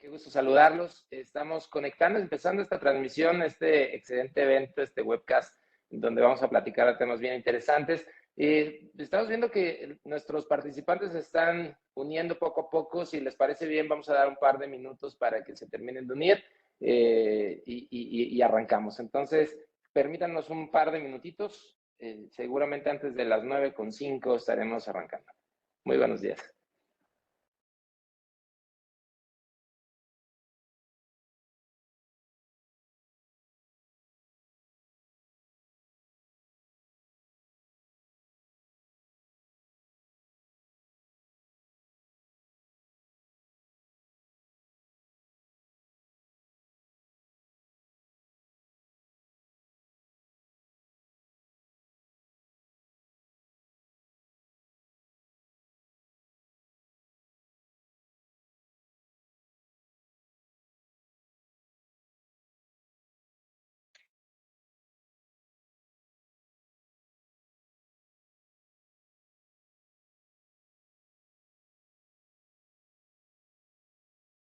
Qué gusto saludarlos. Estamos conectando, empezando esta transmisión, este excelente evento, este webcast, donde vamos a platicar de temas bien interesantes. Estamos viendo que nuestros participantes se están uniendo poco a poco. Si les parece bien, vamos a dar un par de minutos para que se terminen de unir y arrancamos. Entonces, permítanos un par de minutitos. Seguramente antes de las 9:05 estaremos arrancando. Muy buenos días.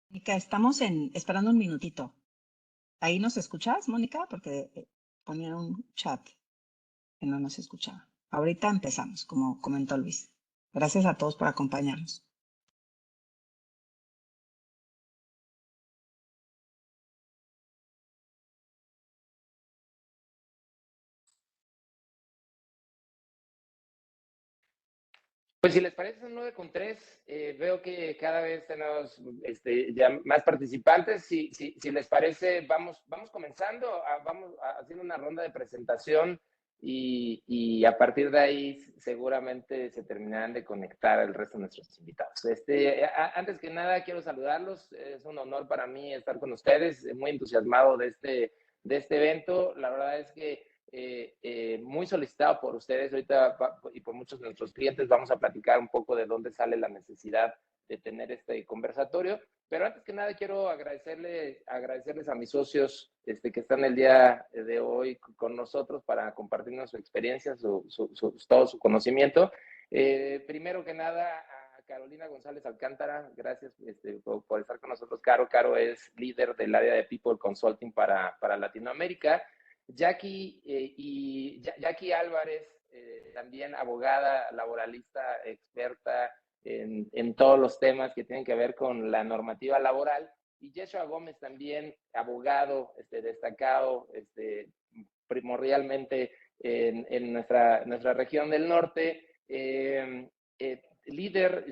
Mónica, estamos esperando un minutito. ¿Ahí nos escuchas, Mónica? Porque ponían un chat que no nos escuchaba. Ahorita empezamos, como comentó Luis. Gracias a todos por acompañarnos. Pues si les parece, son 9:03. Veo que cada vez tenemos ya más participantes. Si les parece, vamos comenzando, vamos haciendo una ronda de presentación y a partir de ahí seguramente se terminarán de conectar el resto de nuestros invitados. Antes que nada, quiero saludarlos. Es un honor para mí estar con ustedes, muy entusiasmado de este evento. La verdad es que muy solicitado por ustedes ahorita y por muchos de nuestros clientes. Vamos a platicar un poco de dónde sale la necesidad de tener este conversatorio, pero antes que nada quiero agradecerles a mis socios que están el día de hoy con nosotros para compartirnos su experiencia, todo su conocimiento. Primero que nada, a Carolina González Alcántara, gracias por estar con nosotros. Caro es líder del área de People Consulting para Latinoamérica. Jackie Álvarez, también abogada laboralista, experta en todos los temas que tienen que ver con la normativa laboral. Y Yeshua Gómez, también abogado destacado primordialmente en nuestra región del norte.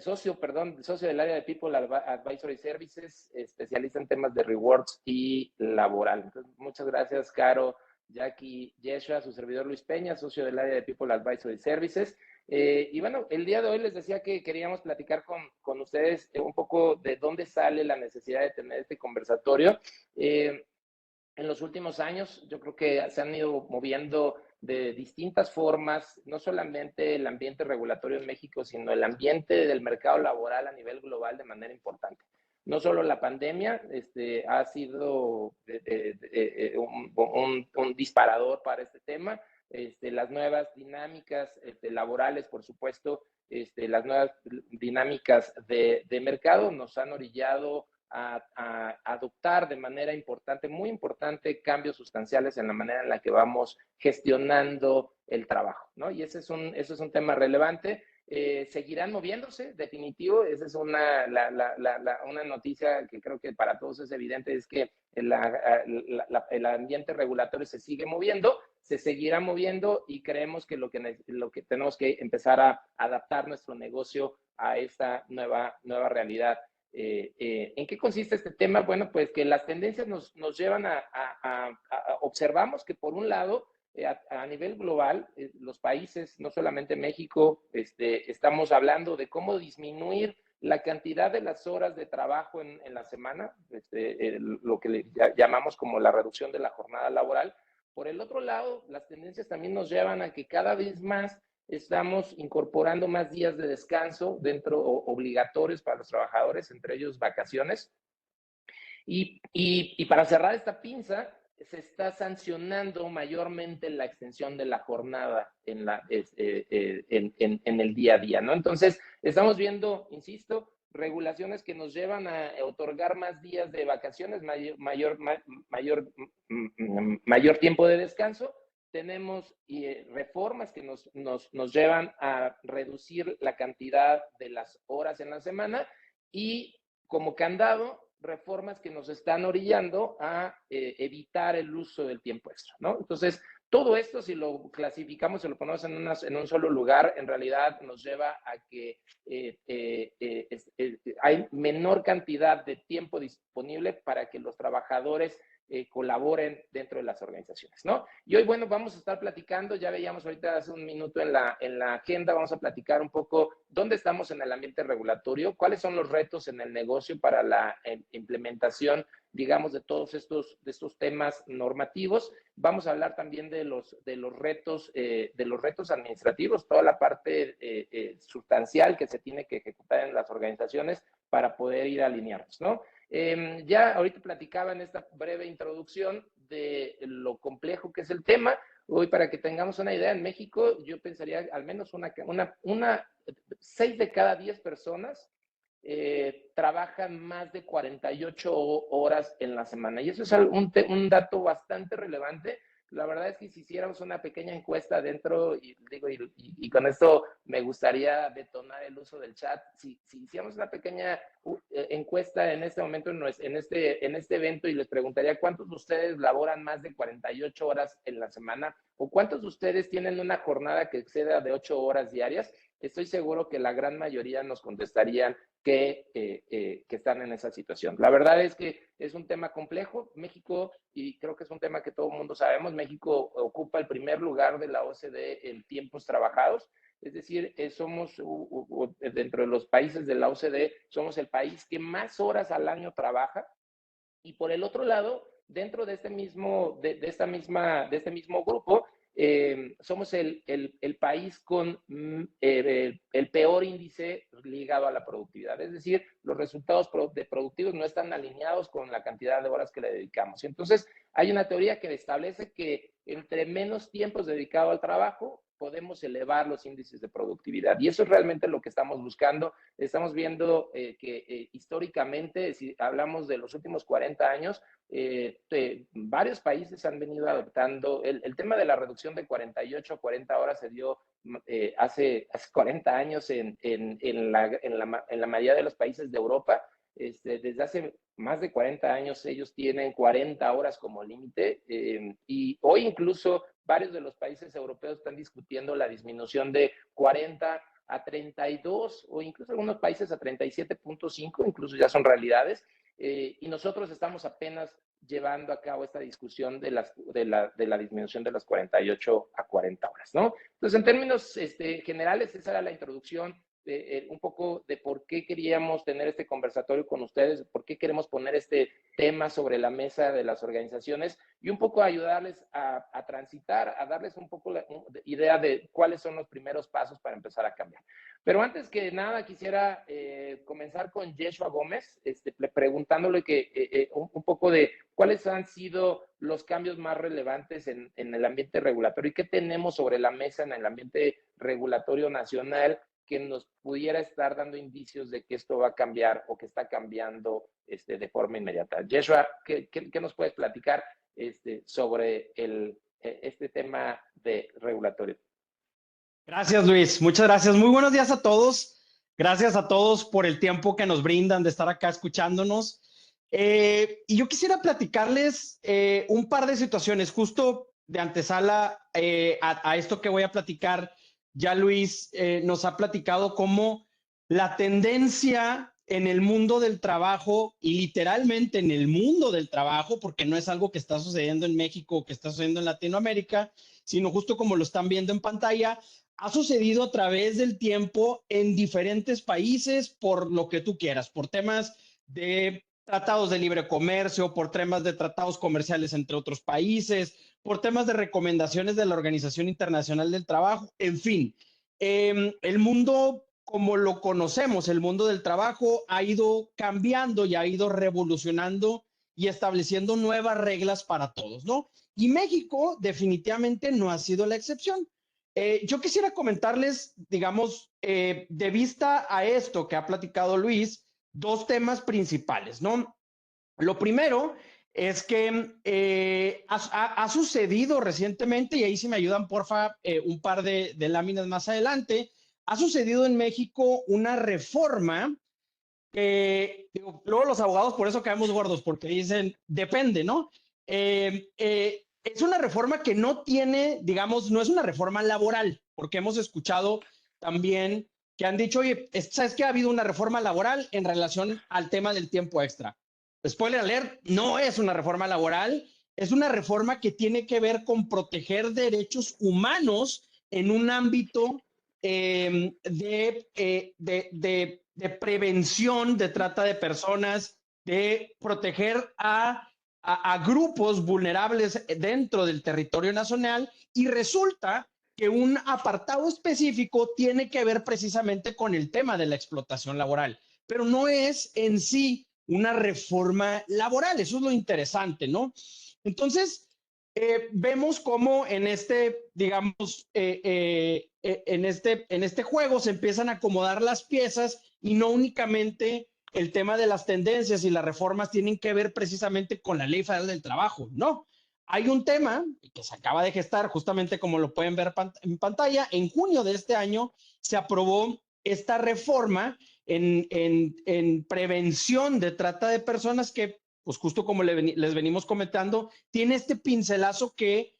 Socio del área de People Advisory Services, especialista en temas de rewards y laboral. Entonces, muchas gracias, Caro, Jackie, Yeshua, su servidor Luis Peña, socio del área de People Advisory Services. Y bueno, el día de hoy les decía que queríamos platicar con ustedes un poco de dónde sale la necesidad de tener este conversatorio. En los últimos años, yo creo que se han ido moviendo de distintas formas, no solamente el ambiente regulatorio en México, sino el ambiente del mercado laboral a nivel global de manera importante. No solo la pandemia ha sido un disparador para este tema, las nuevas dinámicas laborales, por supuesto, las nuevas dinámicas de mercado nos han orillado a adoptar de manera importante, muy importante, cambios sustanciales en la manera en la que vamos gestionando el trabajo, ¿no? Y ese es un tema relevante. Seguirán moviéndose, definitivo. Esa es una noticia que creo que para todos es evidente, es que el ambiente regulatorio se sigue moviendo, se seguirá moviendo y creemos que lo que tenemos que empezar a adaptar nuestro negocio a esta nueva realidad. ¿En qué consiste este tema? Bueno, pues que las tendencias nos llevan observamos que por un lado, a nivel global, los países, no solamente México, estamos hablando de cómo disminuir la cantidad de las horas de trabajo en la semana, lo que llamamos como la reducción de la jornada laboral. Por el otro lado, las tendencias también nos llevan a que cada vez más estamos incorporando más días de descanso obligatorios para los trabajadores, entre ellos vacaciones. Y para cerrar esta pinza, se está sancionando mayormente la extensión de la jornada en el día a día, ¿no? Entonces, estamos viendo, insisto, regulaciones que nos llevan a otorgar más días de vacaciones, mayor tiempo de descanso. Tenemos reformas que nos llevan a reducir la cantidad de las horas en la semana y como candado, reformas que nos están orillando a evitar el uso del tiempo extra, ¿no? Entonces, todo esto, si lo clasificamos, si lo ponemos en un solo lugar, en realidad nos lleva a que hay menor cantidad de tiempo disponible para que los trabajadores colaboren dentro de las organizaciones, ¿no? Y hoy, bueno, vamos a estar platicando, ya veíamos ahorita hace un minuto en la agenda, vamos a platicar un poco dónde estamos en el ambiente regulatorio, cuáles son los retos en el negocio para la implementación, digamos, de todos estos temas normativos. Vamos a hablar también de los retos administrativos, toda la parte sustancial que se tiene que ejecutar en las organizaciones para poder ir alineados, ¿no? Ya ahorita platicaba en esta breve introducción de lo complejo que es el tema. Hoy, para que tengamos una idea, en México yo pensaría al menos 6 de cada 10 personas trabajan más de 48 horas en la semana. Y eso es un dato bastante relevante. La verdad es que si hiciéramos una pequeña encuesta dentro, y con esto me gustaría detonar el uso del chat, si hiciéramos una pequeña encuesta en este momento, en este evento, y les preguntaría cuántos de ustedes laboran más de 48 horas en la semana, o cuántos de ustedes tienen una jornada que exceda de 8 horas diarias, estoy seguro que la gran mayoría nos contestarían que están en esa situación. La verdad es que es un tema complejo. México, y creo que es un tema que todo el mundo sabemos, México ocupa el primer lugar de la OCDE en tiempos trabajados. Es decir, somos, dentro de los países de la OCDE, somos el país que más horas al año trabaja. Y por el otro lado, dentro de este mismo grupo, somos el país con el peor índice ligado a la productividad. Es decir, los resultados productivos no están alineados con la cantidad de horas que le dedicamos. Entonces, hay una teoría que establece que entre menos tiempo dedicado al trabajo, podemos elevar los índices de productividad. Y eso es realmente lo que estamos buscando. Estamos viendo que históricamente, si hablamos de los últimos 40 años, varios países han venido adoptando el tema de la reducción de 48 a 40 horas. Se dio hace 40 años en la mayoría de los países de Europa. Desde hace más de 40 años ellos tienen 40 horas como límite, y hoy incluso varios de los países europeos están discutiendo la disminución de 40 a 32 o incluso algunos países a 37.5, incluso ya son realidades. Y nosotros estamos apenas llevando a cabo esta discusión de la disminución de las 48 a 40 horas, ¿no? Entonces, en términos generales, esa era la introducción, un poco de por qué queríamos tener este conversatorio con ustedes, por qué queremos poner este tema sobre la mesa de las organizaciones y un poco ayudarles a transitar, a darles un poco la idea de cuáles son los primeros pasos para empezar a cambiar. Pero antes que nada, quisiera comenzar con Yeshua Gómez, preguntándole un poco de cuáles han sido los cambios más relevantes en el ambiente regulatorio y qué tenemos sobre la mesa en el ambiente regulatorio nacional que nos pudiera estar dando indicios de que esto va a cambiar o que está cambiando de forma inmediata. Yeshua, ¿qué nos puedes platicar sobre este tema de regulatorio? Gracias, Luis. Muchas gracias. Muy buenos días a todos. Gracias a todos por el tiempo que nos brindan de estar acá escuchándonos. Y yo quisiera platicarles un par de situaciones justo de antesala a esto que voy a platicar. Ya Luis nos ha platicado cómo la tendencia en el mundo del trabajo y literalmente en el mundo del trabajo, porque no es algo que está sucediendo en México o que está sucediendo en Latinoamérica, sino justo como lo están viendo en pantalla, ha sucedido a través del tiempo en diferentes países por lo que tú quieras, por temas de tratados de libre comercio, por temas de tratados comerciales entre otros países, por temas de recomendaciones de la Organización Internacional del Trabajo, en fin. El mundo como lo conocemos, el mundo del trabajo ha ido cambiando y ha ido revolucionando y estableciendo nuevas reglas para todos, ¿no? Y México definitivamente no ha sido la excepción. Yo quisiera comentarles, digamos, de vista a esto que ha platicado Luis, dos temas principales, ¿no? Lo primero es que ha sucedido recientemente, y ahí si me ayudan, porfa, un par de láminas más adelante, ha sucedido en México una reforma que, luego los abogados por eso caemos gordos, porque dicen, depende, ¿no? Es una reforma que no tiene, digamos, no es una reforma laboral, porque hemos escuchado también que han dicho, oye, ¿sabes qué? Ha habido una reforma laboral en relación al tema del tiempo extra. Spoiler alert, no es una reforma laboral, es una reforma que tiene que ver con proteger derechos humanos en un ámbito de prevención de trata de personas, de proteger a grupos vulnerables dentro del territorio nacional, y resulta que un apartado específico tiene que ver precisamente con el tema de la explotación laboral, pero no es en sí una reforma laboral. Eso es lo interesante, ¿no? Entonces, vemos cómo en este, digamos, en este juego se empiezan a acomodar las piezas, y no únicamente el tema de las tendencias y las reformas tienen que ver precisamente con la Ley Federal del Trabajo, no. Hay un tema que se acaba de gestar, justamente como lo pueden ver en pantalla. En junio de este año se aprobó esta reforma en prevención de trata de personas que, pues justo como les venimos comentando, tiene este pincelazo que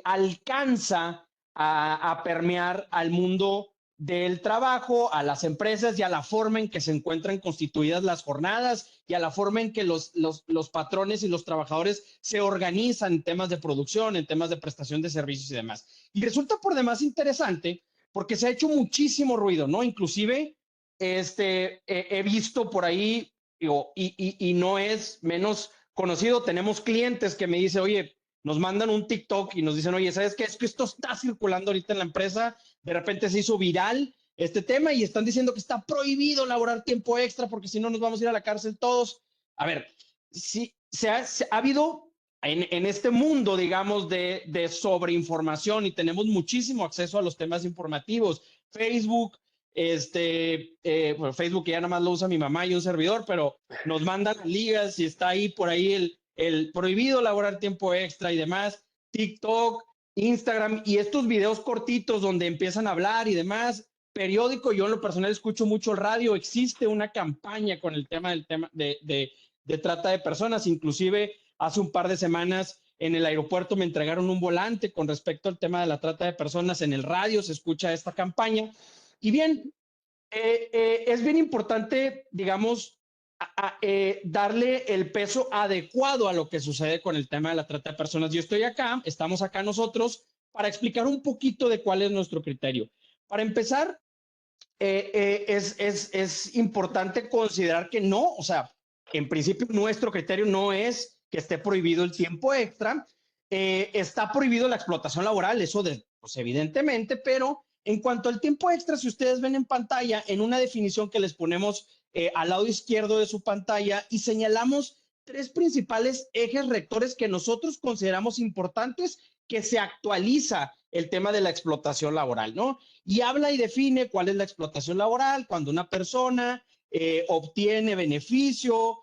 alcanza a permear al mundo del trabajo, a las empresas y a la forma en que se encuentran constituidas las jornadas y a la forma en que los patrones y los trabajadores se organizan en temas de producción, en temas de prestación de servicios y demás. Y resulta por demás interesante porque se ha hecho muchísimo ruido, ¿no? Inclusive he visto por ahí, digo, y no es menos conocido, tenemos clientes que me dicen, oye, nos mandan un TikTok y nos dicen, oye, ¿sabes qué? Es que esto está circulando ahorita en la empresa, de repente se hizo viral este tema y están diciendo que está prohibido laborar tiempo extra porque si no nos vamos a ir a la cárcel todos. A ver, sí, se ha habido en este mundo, digamos, de sobreinformación, y tenemos muchísimo acceso a los temas informativos. Facebook, bueno, Facebook ya nada más lo usa mi mamá y un servidor, pero nos mandan ligas y está ahí por ahí el prohibido laborar tiempo extra y demás. TikTok, Instagram y estos videos cortitos donde empiezan a hablar y demás. Periódico, yo en lo personal escucho mucho el radio. Existe una campaña con el tema de trata de personas. Inclusive hace un par de semanas en el aeropuerto me entregaron un volante con respecto al tema de la trata de personas. En el radio se escucha esta campaña. Y bien, es bien importante, digamos, darle el peso adecuado a lo que sucede con el tema de la trata de personas. Yo estoy acá, estamos acá nosotros para explicar un poquito de cuál es nuestro criterio. Para empezar, es importante considerar que no, o sea, en principio nuestro criterio no es que esté prohibido el tiempo extra, está prohibido la explotación laboral, eso pues evidentemente, pero en cuanto al tiempo extra, si ustedes ven en pantalla, en una definición que les ponemos al lado izquierdo de su pantalla, y señalamos tres principales ejes rectores que nosotros consideramos importantes, que se actualiza el tema de la explotación laboral, ¿no? Y habla y define cuál es la explotación laboral, cuando una persona obtiene beneficio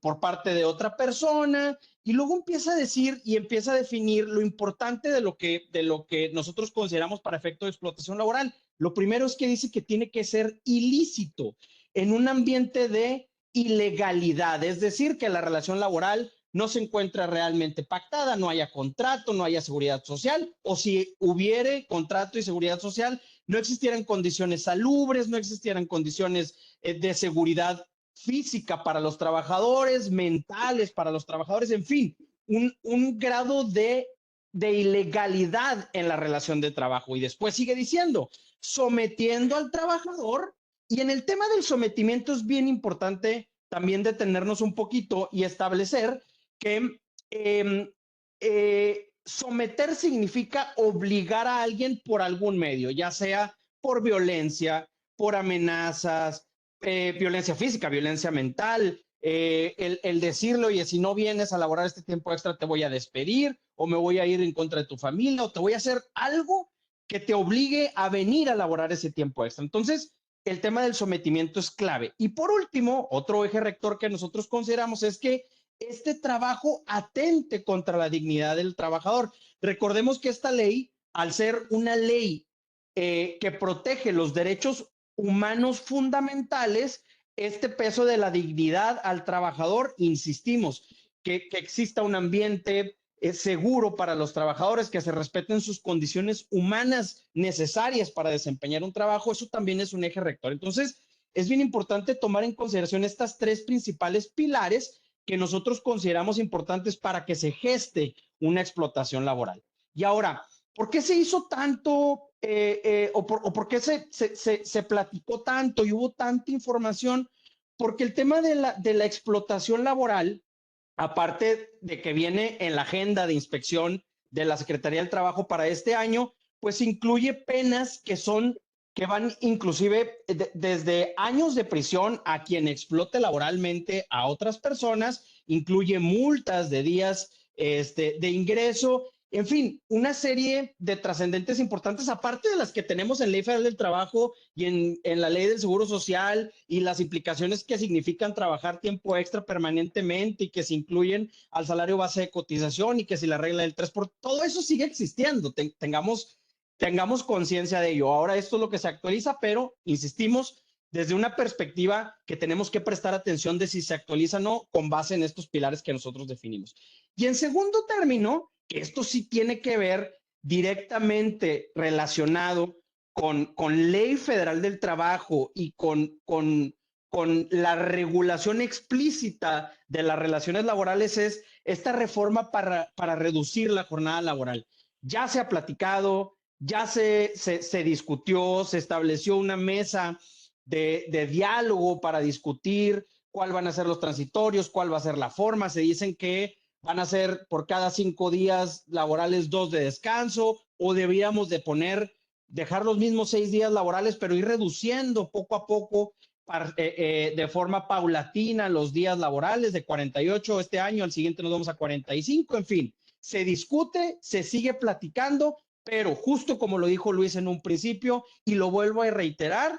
por parte de otra persona, y luego empieza a decir y empieza a definir lo importante de lo que nosotros consideramos para efecto de explotación laboral. Lo primero es que dice que tiene que ser ilícito en un ambiente de ilegalidad, es decir, que la relación laboral no se encuentra realmente pactada, no haya contrato, no haya seguridad social, o si hubiere contrato y seguridad social, no existieran condiciones salubres, no existieran condiciones de seguridad física para los trabajadores, mentales para los trabajadores, en fin, un grado de ilegalidad en la relación de trabajo. Y después sigue diciendo, sometiendo al trabajador. Y en el tema del sometimiento es bien importante también detenernos un poquito y establecer que someter significa obligar a alguien por algún medio, ya sea por violencia, por amenazas, violencia física, violencia mental, el decirle, oye, si no vienes a laborar este tiempo extra te voy a despedir, o me voy a ir en contra de tu familia, o te voy a hacer algo que te obligue a venir a laborar ese tiempo extra. Entonces, el tema del sometimiento es clave. Y por último, otro eje rector que nosotros consideramos es que este trabajo atente contra la dignidad del trabajador. Recordemos que esta ley, al ser una ley que protege los derechos humanos fundamentales, este peso de la dignidad al trabajador, insistimos, que exista un ambiente seguro para los trabajadores, que se respeten sus condiciones humanas necesarias para desempeñar un trabajo, eso también es un eje rector. Entonces, es bien importante tomar en consideración estas tres principales pilares que nosotros consideramos importantes para que se geste una explotación laboral. Y ahora, ¿por qué se hizo tanto o por qué se platicó tanto y hubo tanta información? Porque el tema de la explotación laboral, aparte de que viene en la agenda de inspección de la Secretaría del Trabajo para este año, pues incluye penas que van inclusive desde años de prisión a quien explote laboralmente a otras personas, incluye multas de días de ingreso, en fin, una serie de trascendentes importantes, aparte de las que tenemos en Ley Federal del Trabajo y en la Ley del Seguro Social y las implicaciones que significan trabajar tiempo extra permanentemente y que se incluyen al salario base de cotización y que si la regla del 3 por todo eso sigue existiendo, tengamos conciencia de ello. Ahora esto es lo que se actualiza, pero insistimos, desde una perspectiva que tenemos que prestar atención de si se actualiza o no con base en estos pilares que nosotros definimos. Y en segundo término, que esto sí tiene que ver directamente relacionado con Ley Federal del Trabajo y con la regulación explícita de las relaciones laborales, es esta reforma para reducir la jornada laboral. Ya se ha platicado, ya se discutió, se estableció una mesa de diálogo para discutir cuál van a ser los transitorios, cuál va a ser la forma. Se dicen que van a ser por cada 5 días laborales 2 de descanso, o deberíamos de dejar los mismos 6 días laborales, pero ir reduciendo poco a poco de forma paulatina los días laborales de 48 este año, al siguiente nos vamos a 45, en fin, se discute, se sigue platicando, pero justo como lo dijo Luis en un principio, y lo vuelvo a reiterar,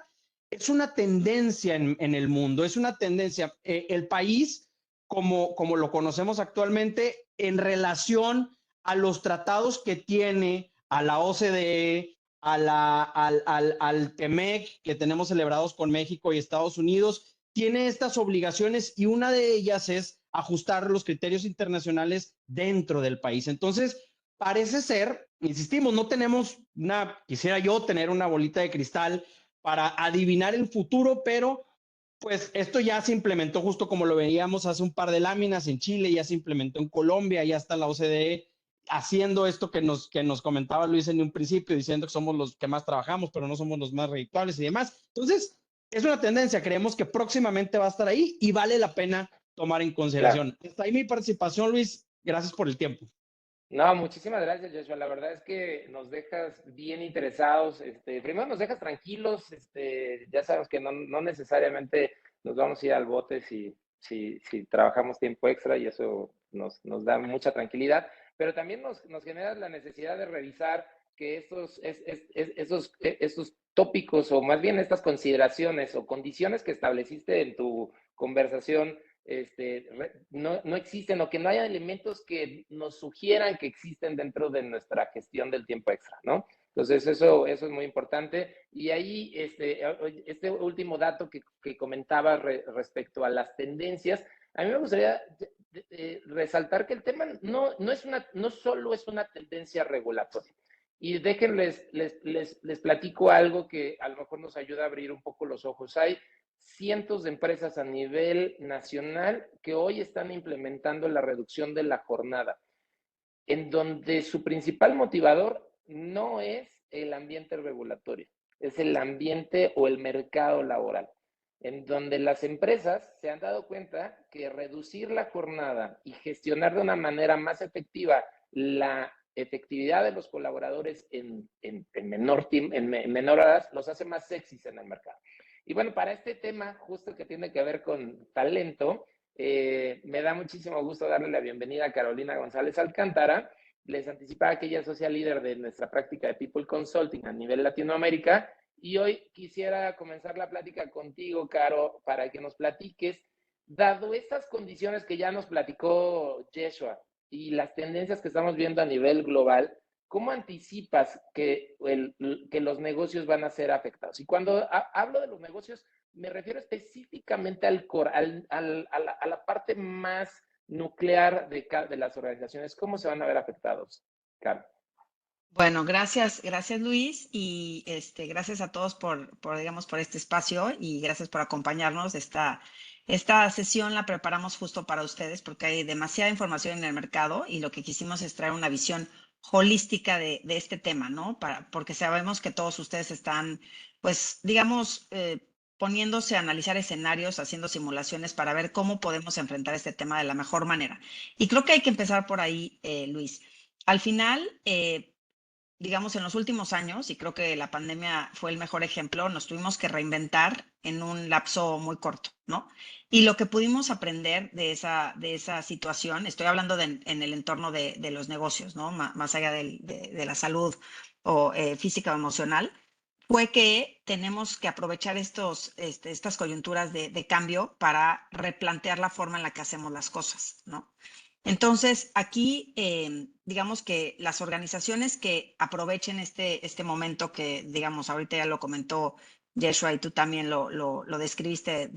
es una tendencia en el mundo, es una tendencia. El país, como lo conocemos actualmente, en relación a los tratados que tiene, a la OCDE, al TEMEC que tenemos celebrados con México y Estados Unidos, tiene estas obligaciones y una de ellas es ajustar los criterios internacionales dentro del país. Entonces, parece ser, insistimos, no tenemos quisiera yo tener una bolita de cristal para adivinar el futuro, pero pues esto ya se implementó justo como lo veíamos hace un par de láminas en Chile, ya se implementó en Colombia, ya está la OCDE haciendo esto que nos comentaba Luis en un principio, diciendo que somos los que más trabajamos, pero no somos los más redituables y demás. Entonces, es una tendencia, creemos que próximamente va a estar ahí y vale la pena tomar en consideración. Claro. Está ahí mi participación, Luis. Gracias por el tiempo. No, muchísimas gracias, Joshua. La verdad es que nos dejas bien interesados. Primero nos dejas tranquilos. Ya sabemos que no necesariamente nos vamos a ir al bote si trabajamos tiempo extra, y eso nos da mucha tranquilidad. Pero también nos genera la necesidad de revisar que estos tópicos, o más bien estas consideraciones o condiciones que estableciste en tu conversación, no existen, o que no haya elementos que nos sugieran que existen dentro de nuestra gestión del tiempo extra, ¿no? Entonces, eso es muy importante. Y ahí, este último dato que comentaba respecto a las tendencias, a mí me gustaría resaltar que el tema no solo es una tendencia regulatoria. Y déjenles, les platico algo que a lo mejor nos ayuda a abrir un poco los ojos. Hay cientos de empresas a nivel nacional que hoy están implementando la reducción de la jornada, en donde su principal motivador no es el ambiente regulatorio, es el ambiente o el mercado laboral, en donde las empresas se han dado cuenta que reducir la jornada y gestionar de una manera más efectiva la efectividad de los colaboradores en menor horas los hace más sexys en el mercado. Y bueno, para este tema, justo que tiene que ver con talento, me da muchísimo gusto darle la bienvenida a Carolina González Alcántara. Les anticipaba que ella es social líder de nuestra práctica de People Consulting a nivel Latinoamérica, Y hoy quisiera comenzar la plática contigo, Caro, para que nos platiques, dado estas condiciones que ya nos platicó Yeshua y las tendencias que estamos viendo a nivel global, ¿cómo anticipas que los negocios van a ser afectados? Y cuando hablo de los negocios, me refiero específicamente a la parte más nuclear de las organizaciones. ¿Cómo se van a ver afectados, Caro? Bueno, gracias Luis, y gracias a todos digamos, por este espacio, y gracias por acompañarnos. Esta sesión la preparamos justo para ustedes porque hay demasiada información en el mercado y lo que quisimos es traer una visión holística de este tema, ¿no? Porque sabemos que todos ustedes están, pues, digamos, poniéndose a analizar escenarios, haciendo simulaciones para ver cómo podemos enfrentar este tema de la mejor manera. Y creo que hay que empezar por ahí, Luis. Al final, digamos, en los últimos años, y creo que la pandemia fue el mejor ejemplo, nos tuvimos que reinventar en un lapso muy corto, ¿no? Y lo que pudimos aprender de esa situación, estoy hablando en el entorno de los negocios, ¿no? Más allá de la salud o física o emocional, fue que tenemos que aprovechar estas coyunturas de cambio para replantear la forma en la que hacemos las cosas, ¿no? Entonces, aquí, digamos que las organizaciones que aprovechen este momento que, digamos, ahorita ya lo comentó Yeshua y tú también lo describiste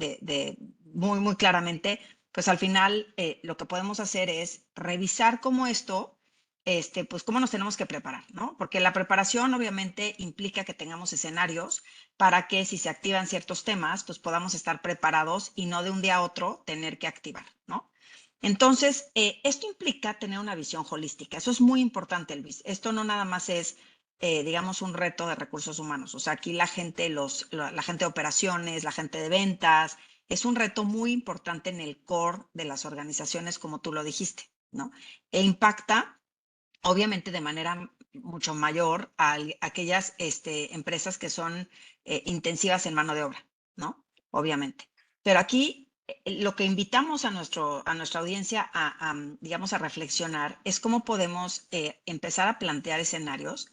muy, muy claramente, pues al final lo que podemos hacer es revisar cómo esto, pues cómo nos tenemos que preparar, ¿no? Porque la preparación obviamente implica que tengamos escenarios para que si se activan ciertos temas, pues podamos estar preparados y no de un día a otro tener que activar, ¿no? Entonces, esto implica tener una visión holística. Eso es muy importante, Luis. Esto no nada más es, digamos, un reto de recursos humanos. O sea, aquí la gente de operaciones, la gente de ventas, es un reto muy importante en el core de las organizaciones, como tú lo dijiste, ¿no? E impacta, obviamente, de manera mucho mayor a aquellas empresas que son intensivas en mano de obra, ¿no? Obviamente. Pero aquí lo que invitamos a nuestra audiencia digamos, a reflexionar es cómo podemos empezar a plantear escenarios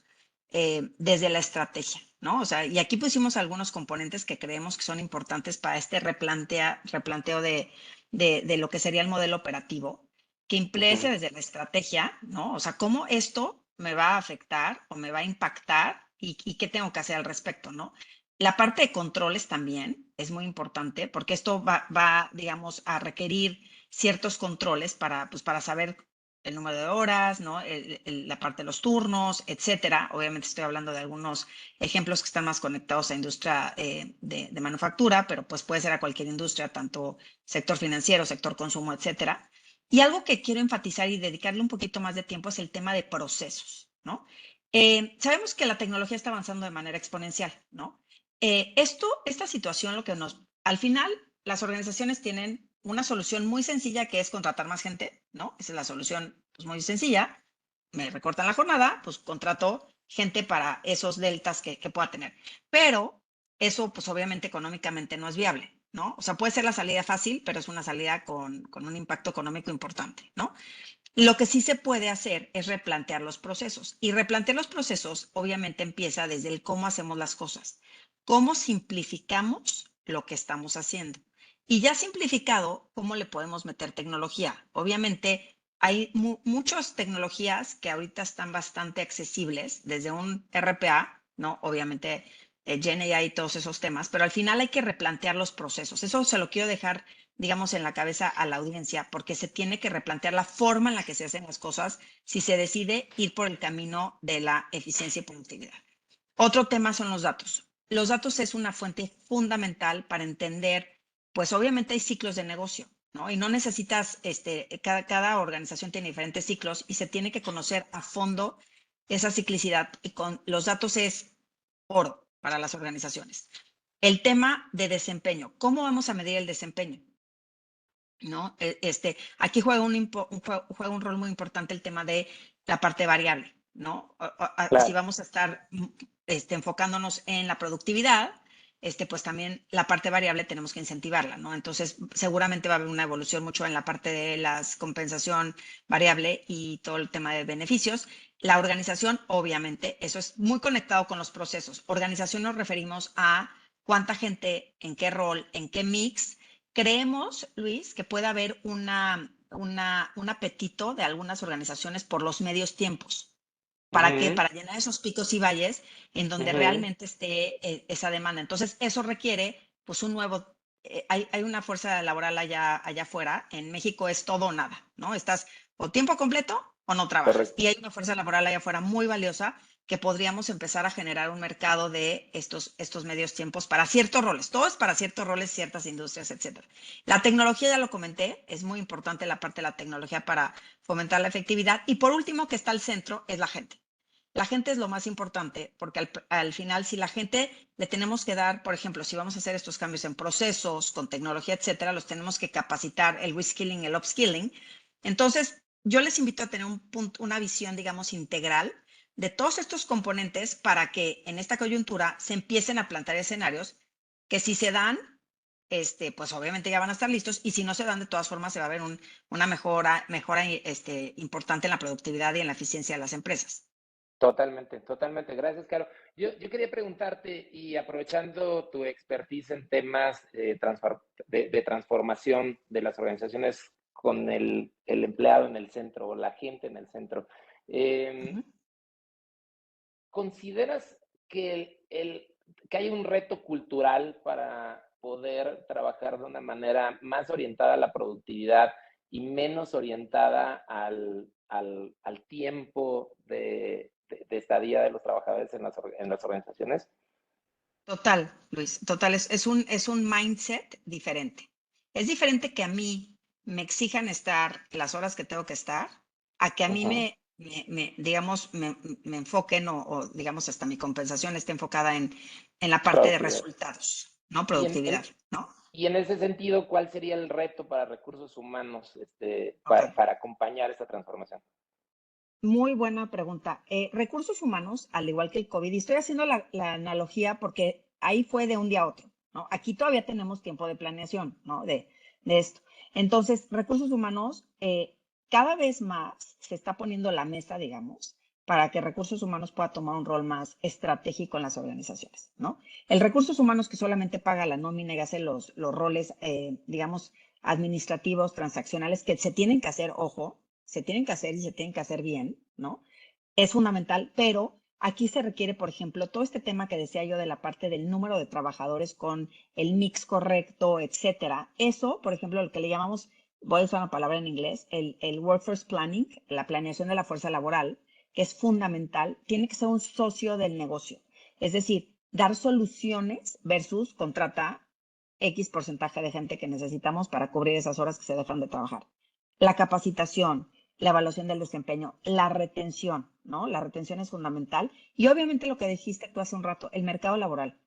desde la estrategia, ¿no? O sea, y aquí pusimos algunos componentes que creemos que son importantes para este replanteo de lo que sería el modelo operativo, que implique desde la estrategia, ¿no? O sea, cómo esto me va a afectar o me va a impactar y qué tengo que hacer al respecto, ¿no? La parte de controles también es muy importante porque esto va, digamos, a requerir ciertos controles pues, para saber el número de horas, ¿no? La parte de los turnos, etcétera. Obviamente estoy hablando de algunos ejemplos que están más conectados a industria de manufactura, pero pues puede ser a cualquier industria, tanto sector financiero, sector consumo, etcétera. Y algo que quiero enfatizar y dedicarle un poquito más de tiempo es el tema de procesos, ¿no? Sabemos que la tecnología está avanzando de manera exponencial, ¿no? Esta situación, al final, las organizaciones tienen una solución muy sencilla que es contratar más gente, ¿no? Esa es la solución, pues, muy sencilla. Me recortan la jornada, pues contrato gente para esos deltas que pueda tener. Pero eso, pues obviamente económicamente no es viable, ¿no? O sea, puede ser la salida fácil, pero es una salida con un impacto económico importante, ¿no? Lo que sí se puede hacer es replantear los procesos. Y replantear los procesos, obviamente, empieza desde el cómo hacemos las cosas. Cómo simplificamos lo que estamos haciendo. Y ya simplificado, ¿cómo le podemos meter tecnología? Obviamente, hay muchas tecnologías que ahorita están bastante accesibles, desde un RPA, ¿no? Obviamente, GenAI y todos esos temas, pero al final hay que replantear los procesos. Eso se lo quiero dejar, digamos, en la cabeza a la audiencia, porque se tiene que replantear la forma en la que se hacen las cosas si se decide ir por el camino de la eficiencia y productividad. Otro tema son los datos. Los datos es una fuente fundamental para entender, pues obviamente hay ciclos de negocio, ¿no? Y no necesitas, cada organización tiene diferentes ciclos y se tiene que conocer a fondo esa ciclicidad, y con los datos es oro para las organizaciones. El tema de desempeño, ¿cómo vamos a medir el desempeño? ¿No? Aquí juega un rol muy importante el tema de la parte variable, ¿no? Si Claro. vamos a estar enfocándonos en la productividad, pues también la parte variable tenemos que incentivarla, ¿no? Entonces, seguramente va a haber una evolución mucho en la parte de la compensación variable y todo el tema de beneficios. La organización, obviamente, eso es muy conectado con los procesos. Organización nos referimos a cuánta gente, en qué rol, en qué mix. Creemos, Luis, que puede haber un apetito de algunas organizaciones por los medios tiempos. ¿Para qué? Para llenar esos picos y valles en donde realmente esté esa demanda. Entonces, eso requiere, pues, un nuevo, hay una fuerza laboral allá afuera. En México es todo o nada, ¿no? Estás o tiempo completo o no trabajas. Correcto. Y hay una fuerza laboral allá afuera muy valiosa que podríamos empezar a generar un mercado de estos medios tiempos para ciertos roles. Todo es para ciertos roles, ciertas industrias, etcétera. La tecnología, ya lo comenté, es muy importante la parte de la tecnología para fomentar la efectividad. Y por último, que está al centro, es la gente. La gente es lo más importante, porque al final, si la gente le tenemos que dar, por ejemplo, si vamos a hacer estos cambios en procesos, con tecnología, etcétera, los tenemos que capacitar, el reskilling, el upskilling. Entonces, yo les invito a tener una visión, digamos, integral de todos estos componentes para que en esta coyuntura se empiecen a plantear escenarios que, si se dan, pues obviamente ya van a estar listos, y si no se dan, de todas formas se va a ver una mejora importante en la productividad y en la eficiencia de las empresas. Totalmente, totalmente. Gracias, Caro. Yo quería preguntarte, y aprovechando tu expertise en temas de transformación de las organizaciones con el empleado en el centro o la gente en el centro, Ujú. ¿consideras que hay un reto cultural para poder trabajar de una manera más orientada a la productividad y menos orientada al tiempo de estadía de los trabajadores en las organizaciones? Total, Luis, total, es un mindset diferente. Es diferente que a mí me exijan estar las horas que tengo que estar, a que a mí Ujú. digamos, me enfoquen o, digamos, hasta mi compensación esté enfocada en la parte de Productividad. resultados, ¿no? Y Productividad, ¿no? y en ese sentido, ¿cuál sería el reto para recursos humanos Ok. para acompañar esta transformación? Muy buena pregunta. Recursos humanos, al igual que el COVID, y estoy haciendo la analogía porque ahí fue de un día a otro, ¿no? Aquí todavía tenemos tiempo de planeación, ¿no? De esto. Entonces, recursos humanos, cada vez más se está poniendo la mesa, digamos, para que recursos humanos pueda tomar un rol más estratégico en las organizaciones, ¿no? El recursos humanos que solamente paga la nómina y hace los roles, digamos, administrativos, transaccionales, que se tienen que hacer, ojo, se tienen que hacer y se tienen que hacer bien, ¿no? Es fundamental, pero aquí se requiere, por ejemplo, todo este tema que decía yo de la parte del número de trabajadores con el mix correcto, etcétera. Eso, por ejemplo, lo que le llamamos, voy a usar una palabra en inglés, el workforce planning, la planeación de la fuerza laboral, que es fundamental, tiene que ser un socio del negocio. Es decir, dar soluciones versus contrata X porcentaje de gente que necesitamos para cubrir esas horas que se dejan de trabajar. La capacitación, la evaluación del desempeño, la retención, ¿no? La retención es fundamental. Y obviamente lo que dijiste tú hace un rato, el mercado laboral.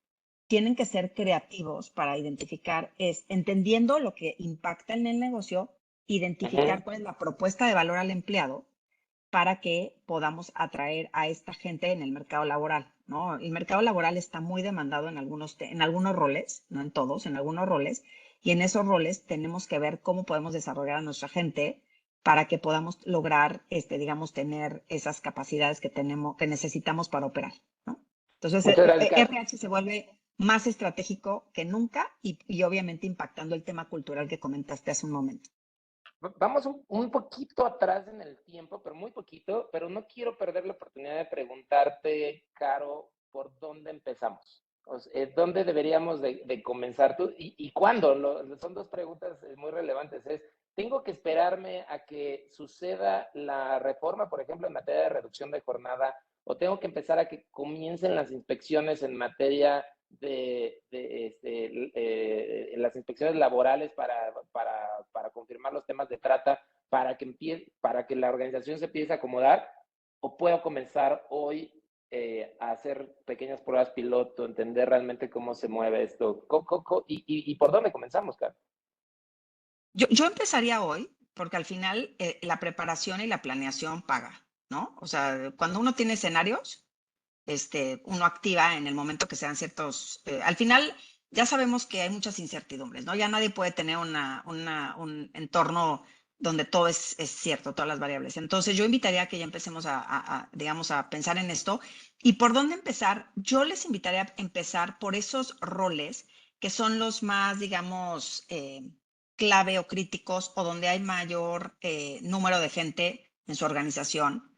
Tienen que ser creativos para identificar, entendiendo lo que impacta en el negocio, Ujú. identificar cuál es la propuesta de valor al empleado para que podamos atraer a esta gente en el mercado laboral, ¿no? El mercado laboral está muy demandado en algunos roles, no en todos, en algunos roles, y en esos roles tenemos que ver cómo podemos desarrollar a nuestra gente para que podamos lograr, digamos, tener esas capacidades que necesitamos para operar, ¿no? Entonces, Muchas gracias, Caro. RH se vuelve más estratégico que nunca y obviamente impactando el tema cultural que comentaste hace un momento. Vamos un poquito atrás en el tiempo, pero muy poquito, pero no quiero perder la oportunidad de preguntarte, Caro, ¿por dónde empezamos? O sea, ¿dónde deberíamos de comenzar tú? ¿Y cuándo? Son dos preguntas muy relevantes. ¿Tengo que esperarme a que suceda la reforma, por ejemplo, en materia de reducción de jornada, o tengo que empezar a que comiencen las inspecciones en materia las inspecciones laborales para confirmar los temas de trata, para que la organización se empiece a acomodar, o puedo comenzar hoy a hacer pequeñas pruebas piloto, entender realmente cómo se mueve esto? ¿Y por dónde comenzamos, Carlos? Yo empezaría hoy, porque al final la preparación y la planeación paga, ¿no? O sea, cuando uno tiene escenarios, uno activa en el momento que sean ciertos, al final ya sabemos que hay muchas incertidumbres, ¿no? Ya nadie puede tener un entorno donde todo es cierto, todas las variables. Entonces yo invitaría a que ya empecemos digamos, a pensar en esto. ¿Y por dónde empezar? Yo les invitaría a empezar por esos roles que son los más, digamos, clave o críticos, o donde hay mayor número de gente en su organización,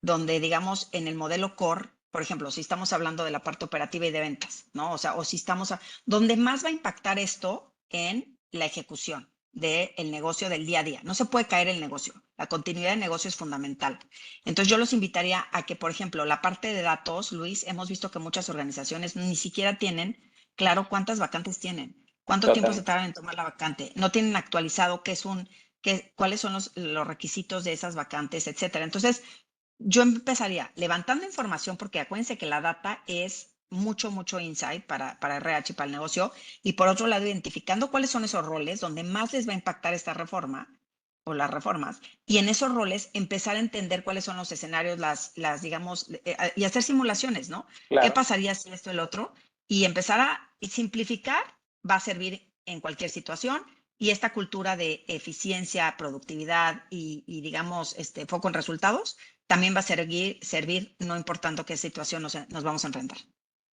donde, digamos, en el modelo core, por ejemplo, si estamos hablando de la parte operativa y de ventas, ¿no? O sea, o si estamos, donde más va a impactar esto en la ejecución del negocio del día a día. No se puede caer el negocio. La continuidad de negocio es fundamental. Entonces yo los invitaría a que, por ejemplo, la parte de datos, Luis, hemos visto que muchas organizaciones ni siquiera tienen claro cuántas vacantes tienen, cuánto tiempo se Total. tardan en tomar la vacante, no tienen actualizado cuáles son los requisitos de esas vacantes, etcétera. Entonces, yo empezaría levantando información, porque acuérdense que la data es mucho, mucho insight para RH, para el negocio, y por otro lado, identificando cuáles son esos roles donde más les va a impactar esta reforma o las reformas, y en esos roles empezar a entender cuáles son los escenarios, digamos, y hacer simulaciones, ¿no? ¿Qué Claro. pasaría si esto, el otro? Y empezar a simplificar va a servir en cualquier situación, y esta cultura de eficiencia, productividad digamos, foco en resultados, también va a servir no importando qué situación nos vamos a enfrentar.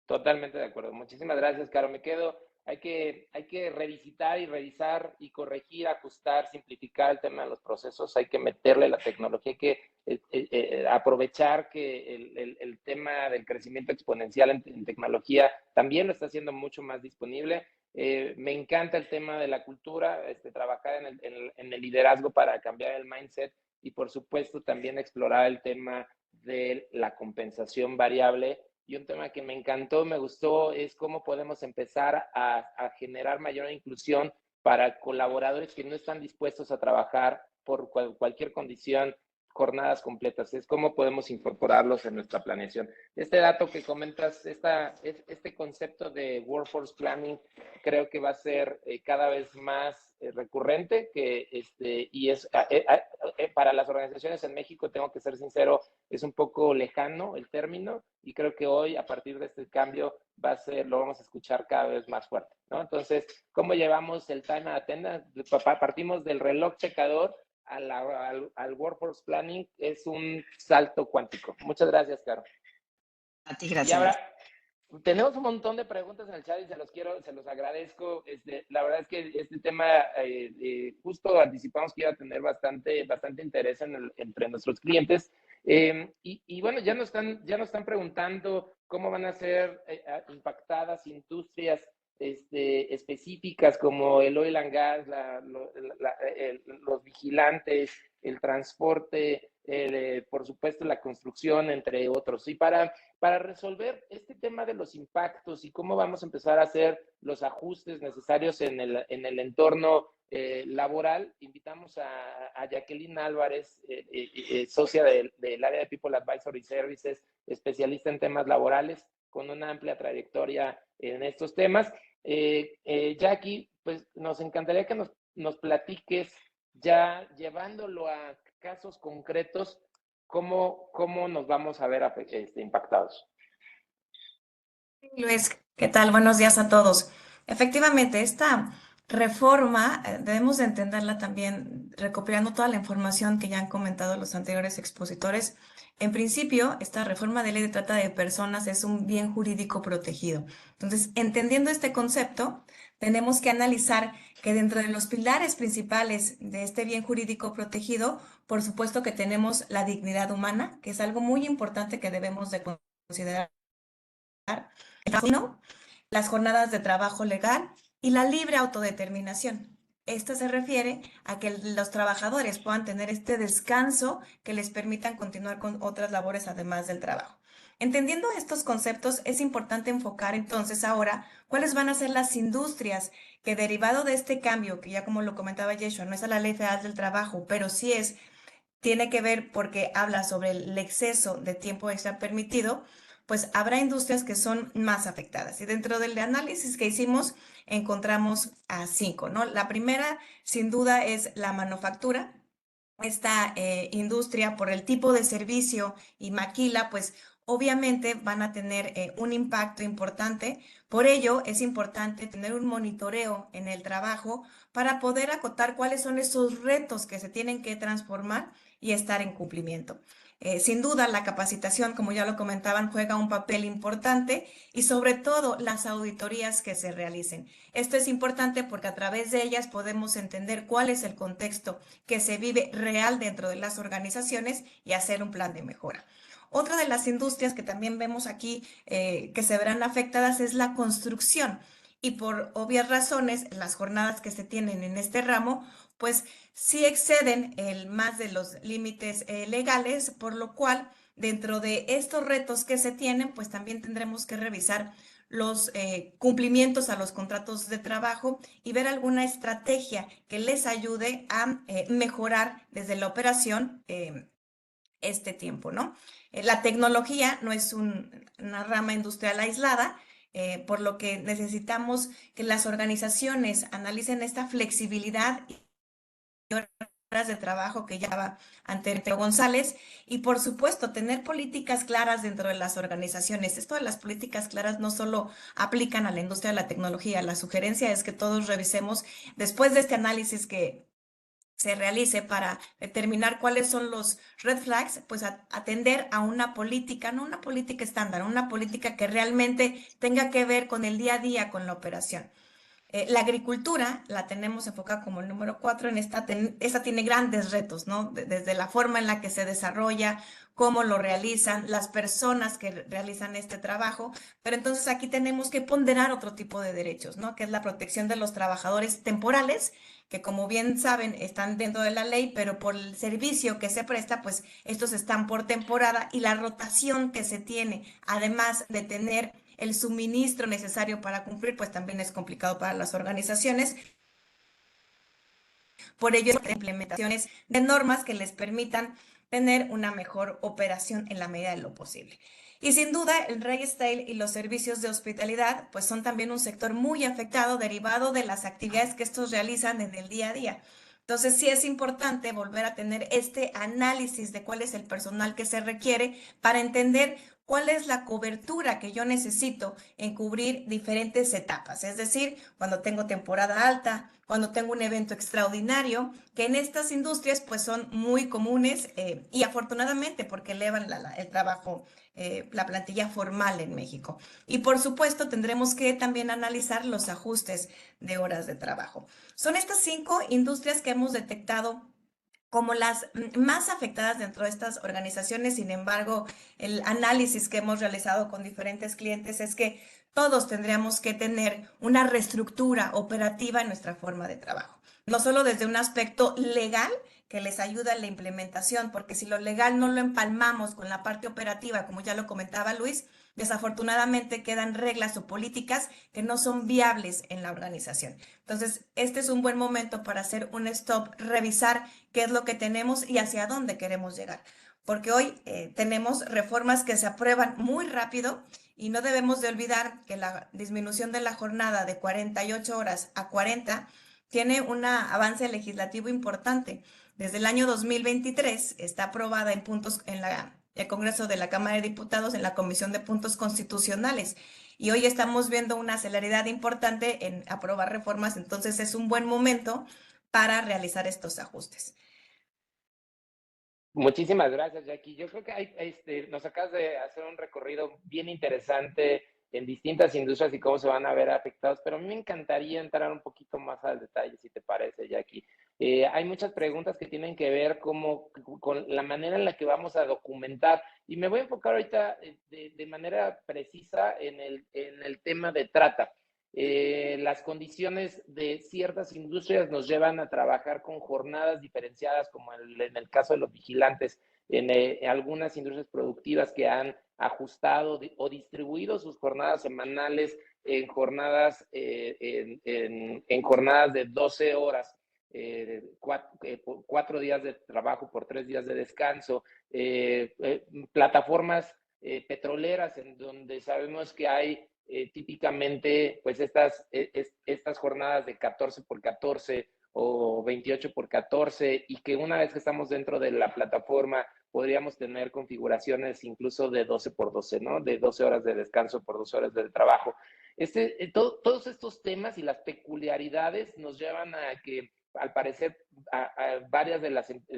Totalmente de acuerdo. Muchísimas gracias, Caro. Me quedo. Hay que revisitar y revisar y corregir, ajustar, simplificar el tema de los procesos. Hay que meterle la tecnología, hay que aprovechar que el tema del crecimiento exponencial en tecnología también lo está haciendo mucho más disponible. Me encanta el tema de la cultura, trabajar en el liderazgo para cambiar el mindset y, por supuesto, también explorar el tema de la compensación variable. Y un tema que me encantó, me gustó, es cómo podemos empezar a generar mayor inclusión para colaboradores que no están dispuestos a trabajar por cualquier condición, jornadas completas. Es cómo podemos incorporarlos en nuestra planeación. Este dato que comentas, este concepto de workforce planning, creo que va a ser cada vez más recurrente, y es para las organizaciones en México, tengo que ser sincero, es un poco lejano el término, y creo que hoy, a partir de este cambio, lo vamos a escuchar cada vez más fuerte, ¿no? Entonces, ¿cómo llevamos el time and attendance? Partimos del reloj checador al workforce planning, es un salto cuántico. Muchas gracias, Caro. A ti, Y gracias, ahora, Luis. tenemos un montón de preguntas en el chat y se los agradezco. La verdad es que este tema, justo anticipamos que iba a tener bastante interés entre nuestros clientes. Bueno, ya nos están preguntando cómo van a ser impactadas industrias específicas como el oil and gas, los vigilantes, el transporte, por supuesto la construcción, entre otros. Y para resolver este tema de los impactos y cómo vamos a empezar a hacer los ajustes necesarios en el entorno laboral, invitamos a Jacqueline Álvarez, socia del área de People Advisory Services, especialista en temas laborales, con una amplia trayectoria en estos temas. Jackie, pues nos encantaría que nos platiques, ya llevándolo a casos concretos, cómo nos vamos a ver impactados. Luis, ¿qué tal? Buenos días a todos. Efectivamente, esta reforma debemos de entenderla también recopilando toda la información que ya han comentado los anteriores expositores. En principio, esta reforma de ley de trata de personas es un bien jurídico protegido. Entonces, entendiendo este concepto, tenemos que analizar que dentro de los pilares principales de este bien jurídico protegido, por supuesto que tenemos la dignidad humana, que es algo muy importante que debemos de considerar, las jornadas de trabajo legal y la libre autodeterminación. Esto se refiere a que los trabajadores puedan tener este descanso que les permitan continuar con otras labores además del trabajo. Entendiendo estos conceptos, es importante enfocar entonces ahora cuáles van a ser las industrias que, derivado de este cambio, que ya como lo comentaba Yeshua, no es a la Ley Federal del Trabajo, pero sí tiene que ver porque habla sobre el exceso de tiempo extra permitido, pues habrá industrias que son más afectadas. Y dentro del análisis que hicimos, encontramos a 5, ¿no? La primera, sin duda, es la manufactura. Esta industria, por el tipo de servicio y maquila, pues obviamente van a tener un impacto importante. Por ello, es importante tener un monitoreo en el trabajo para poder acotar cuáles son esos retos que se tienen que transformar y estar en cumplimiento. Sin duda, la capacitación, como ya lo comentaban, juega un papel importante y sobre todo las auditorías que se realicen. Esto es importante porque a través de ellas podemos entender cuál es el contexto que se vive real dentro de las organizaciones y hacer un plan de mejora. Otra de las industrias que también vemos aquí que se verán afectadas es la construcción. Y por obvias razones, las jornadas que se tienen en este ramo, pues sí exceden el más de los límites legales, por lo cual dentro de estos retos que se tienen, pues también tendremos que revisar los cumplimientos a los contratos de trabajo y ver alguna estrategia que les ayude a mejorar desde la operación este tiempo, ¿no? La tecnología no es una rama industrial aislada, por lo que necesitamos que las organizaciones analicen esta flexibilidad y horas de trabajo que ya va ante Teo González y por supuesto tener políticas claras dentro de las organizaciones. Esto de las políticas claras no solo aplican a la industria de la tecnología, la sugerencia es que todos revisemos después de este análisis que se realice para determinar cuáles son los red flags, pues atender a una política, no una política estándar, una política que realmente tenga que ver con el día a día, con la operación. La agricultura la tenemos enfocada como el número 4, esta tiene grandes retos, ¿no? Desde la forma en la que se desarrolla, cómo lo realizan, las personas que realizan este trabajo, pero entonces aquí tenemos que ponderar otro tipo de derechos, ¿no? Que es la protección de los trabajadores temporales, que como bien saben están dentro de la ley, pero por el servicio que se presta, pues estos están por temporada y la rotación que se tiene, además de tener el suministro necesario para cumplir, pues también es complicado para las organizaciones. Por ello, implementaciones de normas que les permitan tener una mejor operación en la medida de lo posible. Y sin duda, el retail y los servicios de hospitalidad, pues son también un sector muy afectado derivado de las actividades que estos realizan en el día a día. Entonces, sí es importante volver a tener este análisis de cuál es el personal que se requiere para entender cuál es la cobertura que yo necesito en cubrir diferentes etapas. Es decir, cuando tengo temporada alta, cuando tengo un evento extraordinario, que en estas industrias pues son muy comunes y afortunadamente porque elevan el trabajo, la plantilla formal en México. Y por supuesto tendremos que también analizar los ajustes de horas de trabajo. Son estas 5 industrias que hemos detectado como las más afectadas dentro de estas organizaciones. Sin embargo, el análisis que hemos realizado con diferentes clientes es que todos tendríamos que tener una reestructura operativa en nuestra forma de trabajo. No solo desde un aspecto legal que les ayuda en la implementación, porque si lo legal no lo empalmamos con la parte operativa, como ya lo comentaba Luis, desafortunadamente quedan reglas o políticas que no son viables en la organización. Entonces, este es un buen momento para hacer un stop, revisar qué es lo que tenemos y hacia dónde queremos llegar. Porque hoy tenemos reformas que se aprueban muy rápido y no debemos de olvidar que la disminución de la jornada de 48 horas a 40 tiene un avance legislativo importante. Desde el año 2023 está aprobada en puntos en el Congreso de la Cámara de Diputados en la Comisión de Puntos Constitucionales. Y hoy estamos viendo una celeridad importante en aprobar reformas, entonces es un buen momento para realizar estos ajustes. Muchísimas gracias, Jackie. Yo creo que nos acabas de hacer un recorrido bien interesante en distintas industrias y cómo se van a ver afectados, pero a mí me encantaría entrar un poquito más al detalle, si te parece, Jackie. Hay muchas preguntas que tienen que ver con la manera en la que vamos a documentar, y me voy a enfocar ahorita de manera precisa en el tema de trata. Las condiciones de ciertas industrias nos llevan a trabajar con jornadas diferenciadas, como en el caso de los vigilantes, en algunas industrias productivas que han ajustado o distribuido sus jornadas semanales en jornadas, en jornadas de 12 horas, 4 días de trabajo por 3 días de descanso, plataformas petroleras en donde sabemos que hay típicamente pues estas jornadas de 14 por 14 o 28 por 14 y que una vez que estamos dentro de la plataforma podríamos tener configuraciones incluso de 12 por 12, ¿no? De 12 horas de descanso por 12 horas de trabajo. Todos estos temas y las peculiaridades nos llevan a que, al parecer, a varias de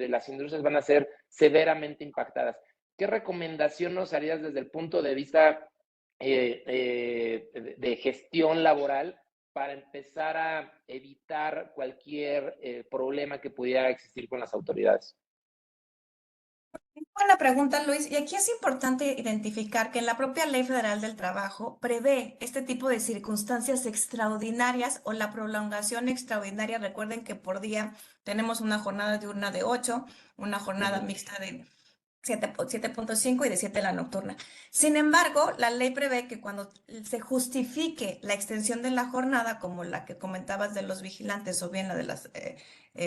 las industrias van a ser severamente impactadas. ¿Qué recomendación nos harías desde el punto de vista de gestión laboral para empezar a evitar cualquier problema que pudiera existir con las autoridades? Buena pregunta, Luis. Y aquí es importante identificar que en la propia Ley Federal del Trabajo prevé este tipo de circunstancias extraordinarias o la prolongación extraordinaria. Recuerden que por día tenemos una jornada diurna de 8, una jornada mixta de 7.5 y de 7 la nocturna. Sin embargo, la ley prevé que cuando se justifique la extensión de la jornada, como la que comentabas de los vigilantes o bien la de las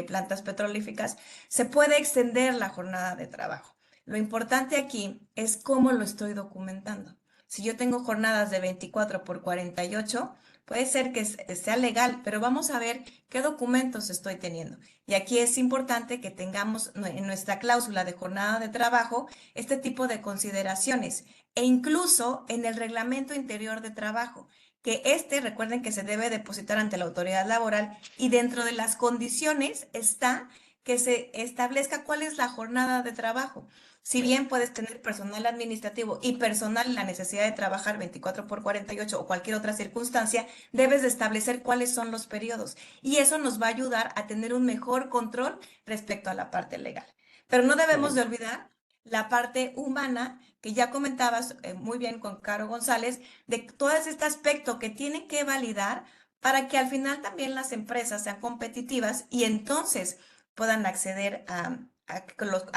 plantas petrolíferas, se puede extender la jornada de trabajo. Lo importante aquí es cómo lo estoy documentando. Si yo tengo jornadas de 24 por 48, puede ser que sea legal, pero vamos a ver qué documentos estoy teniendo. Y aquí es importante que tengamos en nuestra cláusula de jornada de trabajo este tipo de consideraciones e incluso en el reglamento interior de trabajo, que recuerden que se debe depositar ante la autoridad laboral y dentro de las condiciones está que se establezca cuál es la jornada de trabajo. Si bien puedes tener personal administrativo y personal en la necesidad de trabajar 24 por 48 o cualquier otra circunstancia, debes de establecer cuáles son los periodos. Y eso nos va a ayudar a tener un mejor control respecto a la parte legal. Pero no debemos de olvidar la parte humana, que ya comentabas muy bien con Caro González, de todo este aspecto que tienen que validar para que al final también las empresas sean competitivas y entonces puedan acceder a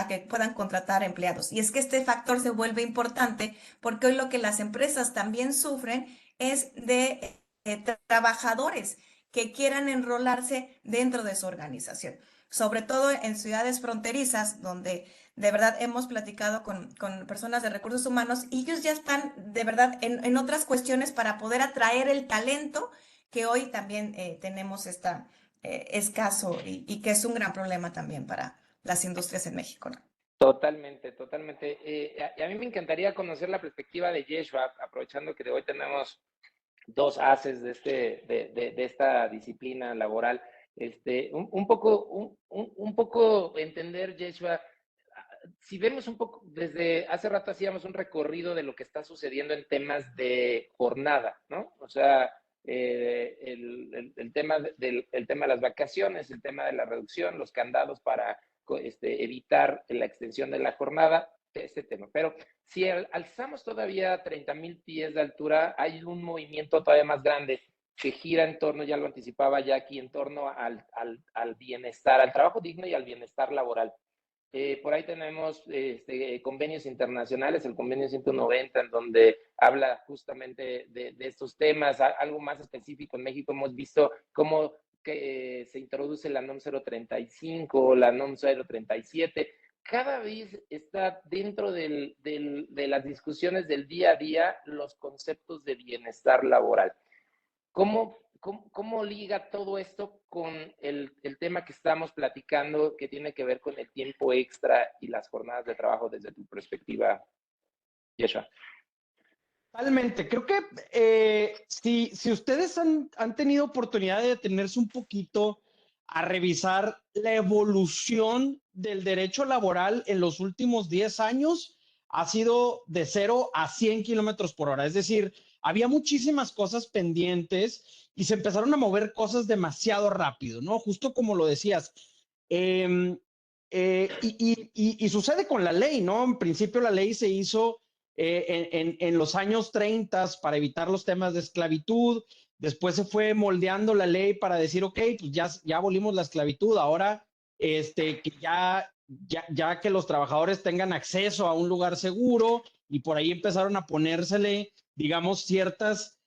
que puedan contratar empleados. Y es que este factor se vuelve importante porque hoy lo que las empresas también sufren es de trabajadores que quieran enrolarse dentro de su organización. Sobre todo en ciudades fronterizas, donde de verdad hemos platicado con personas de recursos humanos y ellos ya están de verdad en otras cuestiones para poder atraer el talento que hoy también tenemos escaso y que es un gran problema también para las industrias en México, ¿no? Totalmente, totalmente. A mí me encantaría conocer la perspectiva de Yeshua, aprovechando que de hoy tenemos dos haces de esta disciplina laboral. Un poco entender, Yeshua, si vemos un poco, desde hace rato hacíamos un recorrido de lo que está sucediendo en temas de jornada, ¿no? O sea, el tema el tema de las vacaciones, el tema de la reducción, los candados para evitar la extensión de la jornada, este tema. Pero si alzamos todavía 30,000 pies de altura, hay un movimiento todavía más grande que gira en torno, ya lo anticipaba Jackie, en torno al bienestar, al trabajo digno y al bienestar laboral. Por ahí tenemos convenios internacionales, el convenio 190, en donde habla justamente de estos temas. Algo más específico, en México hemos visto cómo que, se introduce la NOM 035, la NOM 037. Cada vez está dentro de las discusiones del día a día los conceptos de bienestar laboral. ¿Cómo liga todo esto con el tema que estamos platicando, que tiene que ver con el tiempo extra y las jornadas de trabajo desde tu perspectiva, Yeshua? Totalmente. Creo que si ustedes han tenido oportunidad de detenerse un poquito a revisar la evolución del derecho laboral en los últimos 10 años, ha sido de 0 a 100 kilómetros por hora. Es decir, había muchísimas cosas pendientes y se empezaron a mover cosas demasiado rápido, ¿no? Justo como lo decías. Y sucede con la ley, ¿no? En principio la ley se hizo en los años 30 para evitar los temas de esclavitud. Después se fue moldeando la ley para decir, ok, pues ya abolimos la esclavitud, ahora que ya que los trabajadores tengan acceso a un lugar seguro, y por ahí empezaron a ponérsele, digamos, ciertas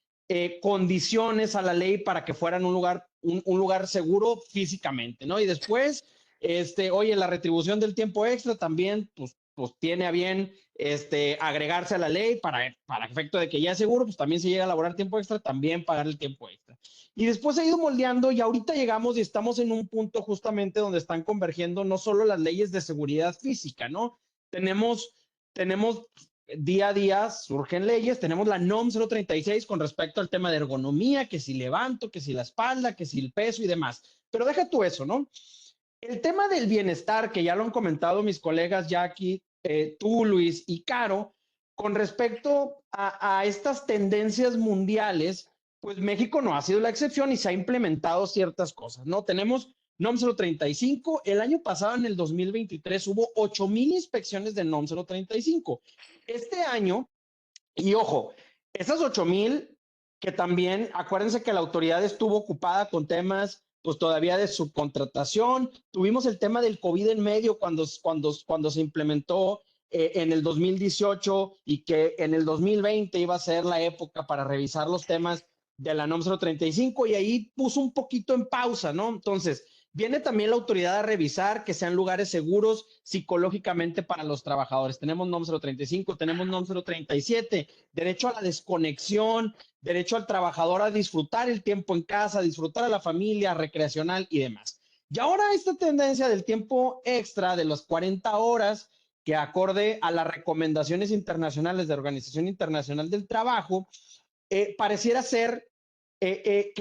condiciones a la ley para que fueran un lugar seguro físicamente, ¿no? Y después, oye, la retribución del tiempo extra también, pues pues tiene a bien agregarse a la ley para efecto de que ya es seguro, pues también si llega a laborar tiempo extra, también pagar el tiempo extra. Y después se ha ido moldeando y ahorita llegamos y estamos en un punto justamente donde están convergiendo no solo las leyes de seguridad física, ¿no? Tenemos día a día surgen leyes, tenemos la NOM 036 con respecto al tema de ergonomía, que si levanto, que si la espalda, que si el peso y demás. Pero deja tú eso, ¿no? El tema del bienestar, que ya lo han comentado mis colegas Jackie, tú, Luis y Caro, con respecto a estas tendencias mundiales, pues México no ha sido la excepción y se ha implementado ciertas cosas, ¿no? Tenemos NOM 035, el año pasado, en el 2023, hubo 8,000 inspecciones de NOM 035. Este año, y ojo, esas 8,000, que también, acuérdense que la autoridad estuvo ocupada con temas, pues todavía de subcontratación. Tuvimos el tema del COVID en medio cuando se implementó en el 2018 y que en el 2020 iba a ser la época para revisar los temas de la NOM 035 y ahí puso un poquito en pausa, ¿no? Entonces, viene también la autoridad a revisar que sean lugares seguros psicológicamente para los trabajadores. Tenemos NOM 035, tenemos NOM 037, derecho a la desconexión, derecho al trabajador a disfrutar el tiempo en casa, disfrutar a la familia, recreacional y demás. Y ahora esta tendencia del tiempo extra de las 40 horas, que acorde a las recomendaciones internacionales de la Organización Internacional del Trabajo, pareciera ser que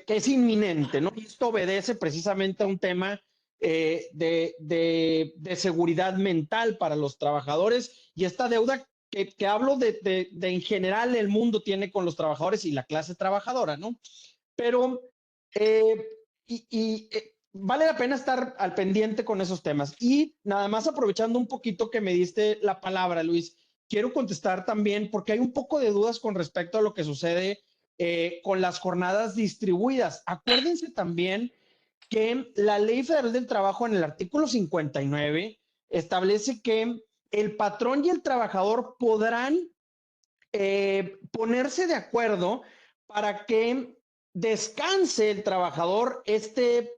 es inminente, ¿no? Y esto obedece precisamente a un tema de seguridad mental para los trabajadores y esta deuda que hablo de en general el mundo tiene con los trabajadores y la clase trabajadora, ¿no? Pero vale la pena estar al pendiente con esos temas. Y nada más aprovechando un poquito que me diste la palabra, Luis, quiero contestar también porque hay un poco de dudas con respecto a lo que sucede con las jornadas distribuidas. Acuérdense también que la Ley Federal del Trabajo en el artículo 59 establece que el patrón y el trabajador podrán ponerse de acuerdo para que descanse el trabajador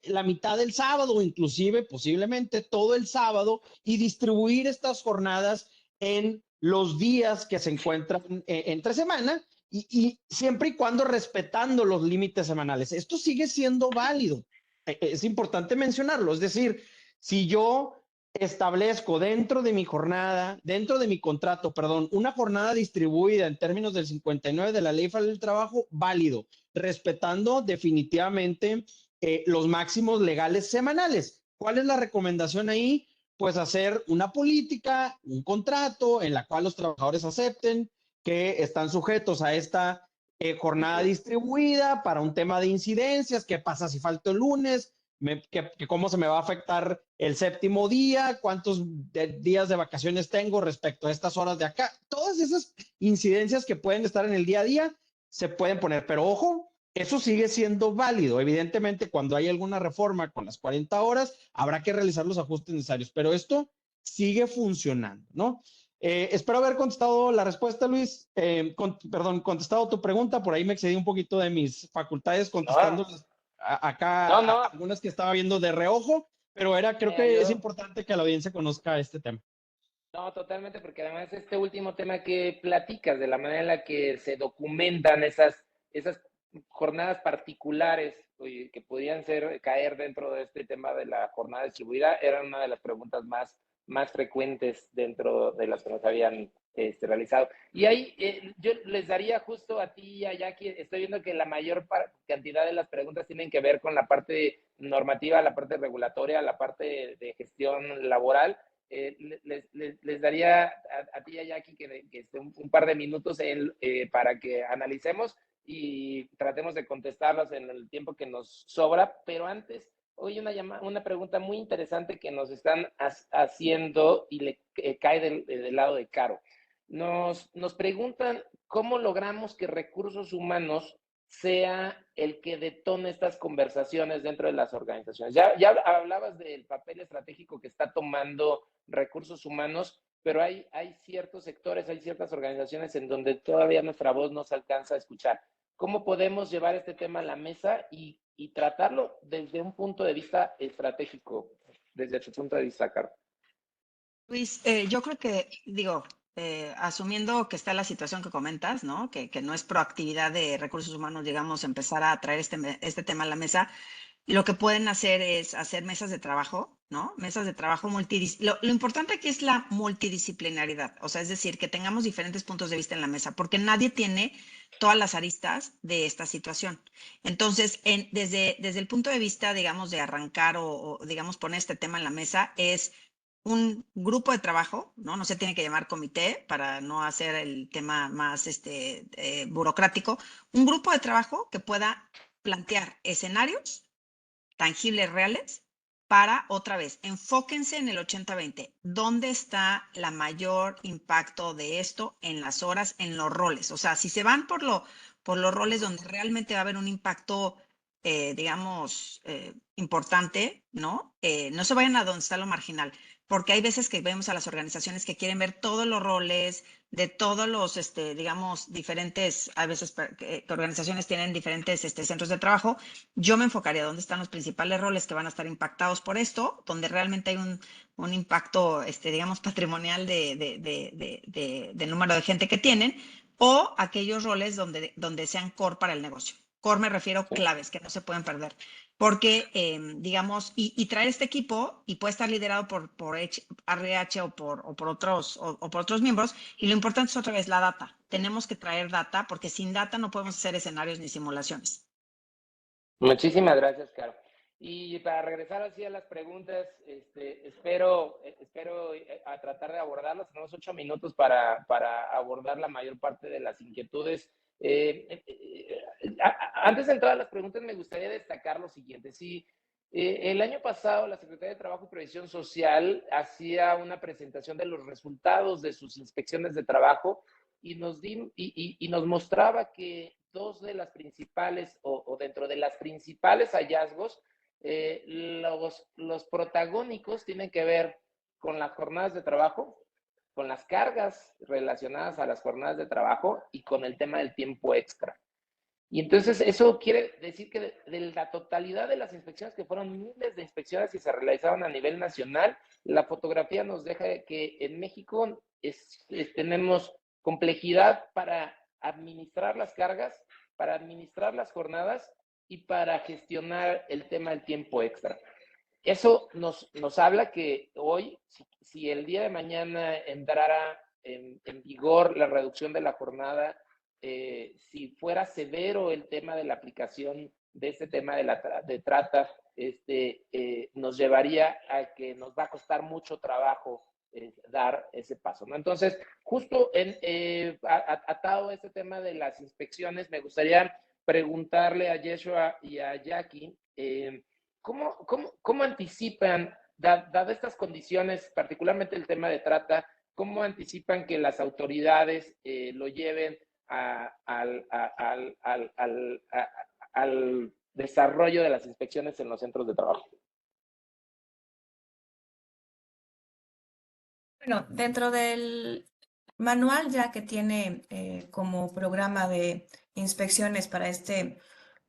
la mitad del sábado o inclusive posiblemente todo el sábado y distribuir estas jornadas en los días que se encuentran entre semana y siempre y cuando respetando los límites semanales. Esto sigue siendo válido. Es importante mencionarlo. Es decir, si yo establezco dentro de mi jornada, dentro de mi contrato, perdón, una jornada distribuida en términos del 59 de la Ley Federal del Trabajo, válido, respetando definitivamente los máximos legales semanales. ¿Cuál es la recomendación ahí? Pues hacer una política, un contrato en la cual los trabajadores acepten que están sujetos a esta jornada distribuida para un tema de incidencias, qué pasa si falto el lunes, cómo se me va a afectar el séptimo día, cuántos días de vacaciones tengo respecto a estas horas de acá. Todas esas incidencias que pueden estar en el día a día se pueden poner, pero ojo, eso sigue siendo válido. Evidentemente, cuando hay alguna reforma con las 40 horas, habrá que realizar los ajustes necesarios, pero esto sigue funcionando, ¿no? Espero haber contestado la respuesta, Luis. Contestado tu pregunta. Por ahí me excedí un poquito de mis facultades contestando acá No, algunas que estaba viendo de reojo, pero creo que es importante que la audiencia conozca este tema. No, totalmente, porque además este último tema que platicas, de la manera en la que se documentan esas jornadas particulares que podían caer dentro de este tema de la jornada distribuida, era una de las preguntas más frecuentes dentro de las que nos habían realizado. Y ahí yo les daría justo a ti y a Jackie, estoy viendo que la mayor cantidad de las preguntas tienen que ver con la parte normativa, la parte regulatoria, la parte de gestión laboral. Les daría a ti y a Jackie que un par de minutos para que analicemos y tratemos de contestarlas en el tiempo que nos sobra, pero antes, hoy una pregunta muy interesante que nos están haciendo y le cae del lado de Caro. Nos preguntan cómo logramos que recursos humanos sea el que detone estas conversaciones dentro de las organizaciones. Ya hablabas del papel estratégico que está tomando recursos humanos, pero hay ciertos sectores, hay ciertas organizaciones en donde todavía nuestra voz no se alcanza a escuchar. ¿Cómo podemos llevar este tema a la mesa y tratarlo desde un punto de vista estratégico, desde tu punto de vista, Caro? Luis, yo creo que, digo, asumiendo que está la situación que comentas, ¿no? Que no es proactividad de recursos humanos, digamos, empezar a traer este tema a la mesa, lo que pueden hacer es hacer mesas de trabajo, ¿no? Mesas de trabajo lo importante aquí es la multidisciplinaridad, o sea, es decir, que tengamos diferentes puntos de vista en la mesa, porque nadie tiene todas las aristas de esta situación. Entonces, desde el punto de vista, digamos, de arrancar o, digamos, poner este tema en la mesa, es un grupo de trabajo, ¿no? No se tiene que llamar comité para no hacer el tema más burocrático, un grupo de trabajo que pueda plantear escenarios tangibles, reales, para otra vez, enfóquense en el 80-20. ¿Dónde está la mayor impacto de esto en las horas, en los roles? O sea, si se van por los roles donde realmente va a haber un impacto, digamos, importante, ¿no? No se vayan a donde está lo marginal, porque hay veces que vemos a las organizaciones que quieren ver todos los roles de todos los, digamos, diferentes, a veces que organizaciones tienen diferentes centros de trabajo. Yo me enfocaría dónde están los principales roles que van a estar impactados por esto, donde realmente hay un impacto, digamos, patrimonial de número de gente que tienen, o aquellos roles donde sean core para el negocio. Core me refiero claves, que no se pueden perder. Porque, digamos, y traer este equipo, y puede estar liderado por RH o por otros miembros, y lo importante es otra vez la data. Tenemos que traer data, porque sin data no podemos hacer escenarios ni simulaciones. Muchísimas gracias, Caro. Y para regresar así a las preguntas, espero a tratar de abordarlas. Tenemos 8 minutos para abordar la mayor parte de las inquietudes. Antes de entrar a las preguntas, me gustaría destacar lo siguiente. Sí, el año pasado la Secretaría de Trabajo y Previsión Social hacía una presentación de los resultados de sus inspecciones de trabajo y nos mostraba que dos de las principales o dentro de las principales hallazgos, los protagónicos tienen que ver con las jornadas de trabajo, con las cargas relacionadas a las jornadas de trabajo y con el tema del tiempo extra. Y entonces eso quiere decir que de la totalidad de las inspecciones, que fueron miles de inspecciones y se realizaron a nivel nacional, la fotografía nos deja que en México tenemos complejidad para administrar las cargas, para administrar las jornadas y para gestionar el tema del tiempo extra. Eso nos habla que hoy, si el día de mañana entrara en vigor la reducción de la jornada, si fuera severo el tema de la aplicación de este tema de trata, nos llevaría a que nos va a costar mucho trabajo dar ese paso, ¿no? Entonces, justo atado a este tema de las inspecciones, me gustaría preguntarle a Yeshua y a Jackie, ¿cómo anticipan, dadas estas condiciones, particularmente el tema de trata, cómo anticipan que las autoridades lo lleven al desarrollo de las inspecciones en los centros de trabajo? Bueno, dentro del manual ya que tiene como programa de inspecciones para este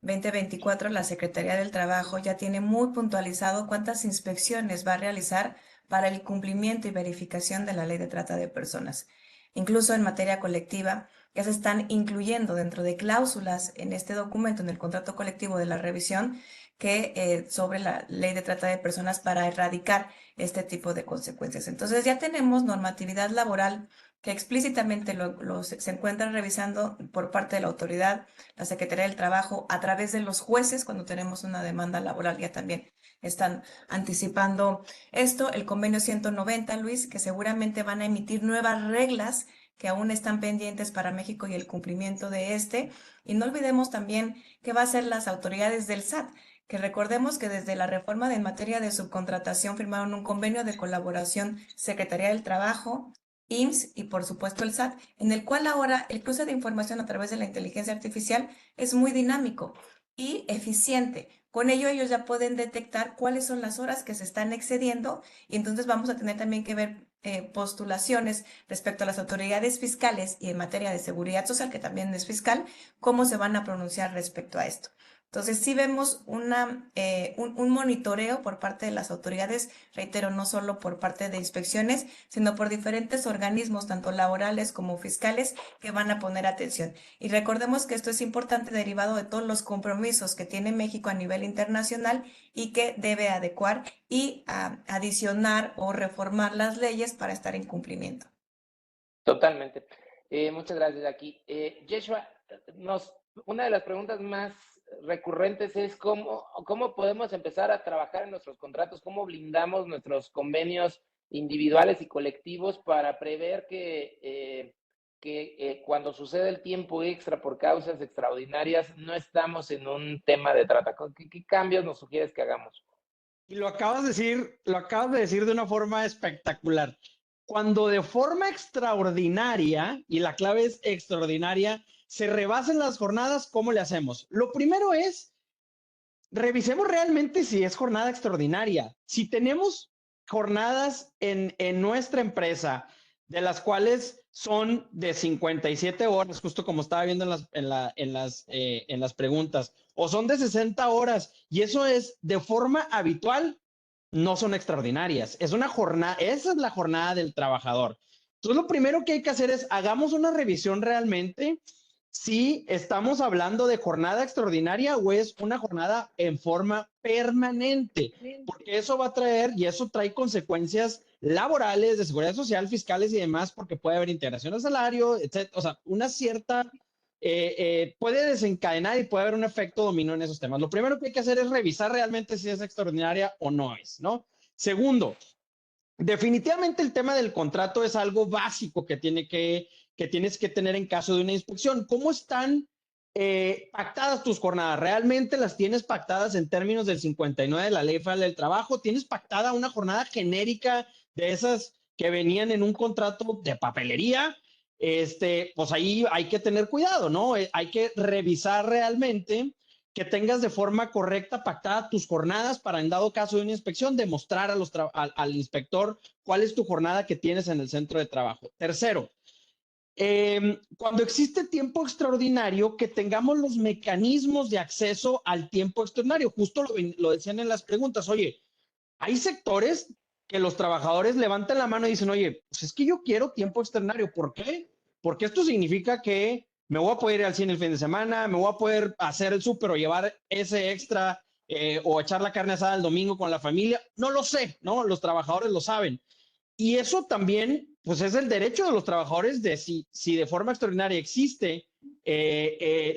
2024, la Secretaría del Trabajo ya tiene muy puntualizado cuántas inspecciones va a realizar para el cumplimiento y verificación de la Ley de Trata de Personas. Incluso en materia colectiva, ya se están incluyendo dentro de cláusulas en este documento, en el contrato colectivo de la revisión, que sobre la Ley de Trata de Personas para erradicar este tipo de consecuencias. Entonces ya tenemos normatividad laboral que explícitamente se encuentran revisando por parte de la autoridad, la Secretaría del Trabajo, a través de los jueces, cuando tenemos una demanda laboral, ya también están anticipando esto. El convenio 190, Luis, que seguramente van a emitir nuevas reglas que aún están pendientes para México y el cumplimiento de este. Y no olvidemos también qué va a hacer las autoridades del SAT, que recordemos que desde la reforma en materia de subcontratación firmaron un convenio de colaboración Secretaría del Trabajo, IMSS y por supuesto el SAT, en el cual ahora el cruce de información a través de la inteligencia artificial es muy dinámico y eficiente. Con ello ellos ya pueden detectar cuáles son las horas que se están excediendo y entonces vamos a tener también que ver postulaciones respecto a las autoridades fiscales y en materia de seguridad social, que también es fiscal, cómo se van a pronunciar respecto a esto. Entonces, sí vemos un monitoreo por parte de las autoridades, reitero, no solo por parte de inspecciones, sino por diferentes organismos, tanto laborales como fiscales, que van a poner atención. Y recordemos que esto es importante derivado de todos los compromisos que tiene México a nivel internacional y que debe adecuar y adicionar o reformar las leyes para estar en cumplimiento. Totalmente. Muchas gracias, Jackie. Yeshua, una de las preguntas más recurrentes es cómo podemos empezar a trabajar en nuestros contratos, cómo blindamos nuestros convenios individuales y colectivos para prever que cuando sucede el tiempo extra por causas extraordinarias no estamos en un tema de trata. ¿Qué cambios nos sugieres que hagamos? Y lo acabas de decir de una forma espectacular. Cuando de forma extraordinaria, y la clave es extraordinaria, se rebasen las jornadas, ¿cómo le hacemos? Lo primero es, revisemos realmente si es jornada extraordinaria. Si tenemos jornadas en nuestra empresa, de las cuales son de 57 horas, justo como estaba viendo en las preguntas, o son de 60 horas, y eso es de forma habitual, no son extraordinarias. Es una jornada, esa es la jornada del trabajador. Entonces, lo primero que hay que hacer es, hagamos una revisión realmente si estamos hablando de jornada extraordinaria o es una jornada en forma permanente, porque eso va a traer y eso trae consecuencias laborales, de seguridad social, fiscales y demás, porque puede haber integración al salario, etc. O sea, una cierta puede desencadenar y puede haber un efecto dominó en esos temas. Lo primero que hay que hacer es revisar realmente si es extraordinaria o no es, ¿no? Segundo, definitivamente el tema del contrato es algo básico que tienes que tener en caso de una inspección. ¿Cómo están pactadas tus jornadas? ¿Realmente las tienes pactadas en términos del 59 de la Ley Federal del Trabajo? ¿Tienes pactada una jornada genérica de esas que venían en un contrato de papelería? Pues ahí hay que tener cuidado, ¿no? Hay que revisar realmente que tengas de forma correcta pactada tus jornadas para, en dado caso de una inspección, demostrar al inspector cuál es tu jornada que tienes en el centro de trabajo. Tercero, cuando existe tiempo extraordinario, que tengamos los mecanismos de acceso al tiempo extraordinario. Justo lo decían en las preguntas. Oye, hay sectores que los trabajadores levantan la mano y dicen, oye, pues es que yo quiero tiempo extraordinario. ¿Por qué? Porque esto significa que me voy a poder ir al cine el fin de semana, me voy a poder hacer el súper o llevar ese extra o echar la carne asada el domingo con la familia. No lo sé, ¿no? Los trabajadores lo saben. Y eso también, pues es el derecho de los trabajadores de si de forma extraordinaria existe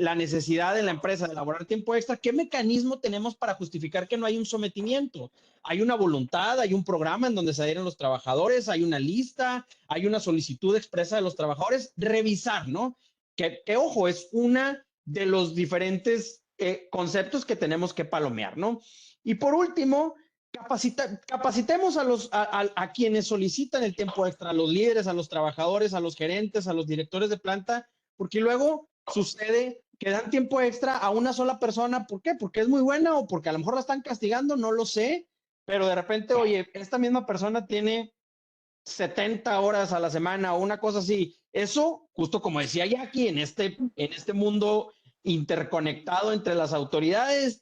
la necesidad de la empresa de elaborar tiempo extra, ¿qué mecanismo tenemos para justificar que no hay un sometimiento? Hay una voluntad, hay un programa en donde se adhieren los trabajadores, hay una lista, hay una solicitud expresa de los trabajadores, revisar, ¿no? Que ojo, es una de los diferentes conceptos que tenemos que palomear, ¿no? Y por último, capacitemos a quienes solicitan el tiempo extra, a los líderes, a los trabajadores, a los gerentes, a los directores de planta, porque luego sucede que dan tiempo extra a una sola persona. ¿Por qué? Porque es muy buena o porque a lo mejor la están castigando, no lo sé, pero de repente, oye, esta misma persona tiene 70 horas a la semana o una cosa así. Eso, justo como decía Jackie, en este mundo interconectado entre las autoridades,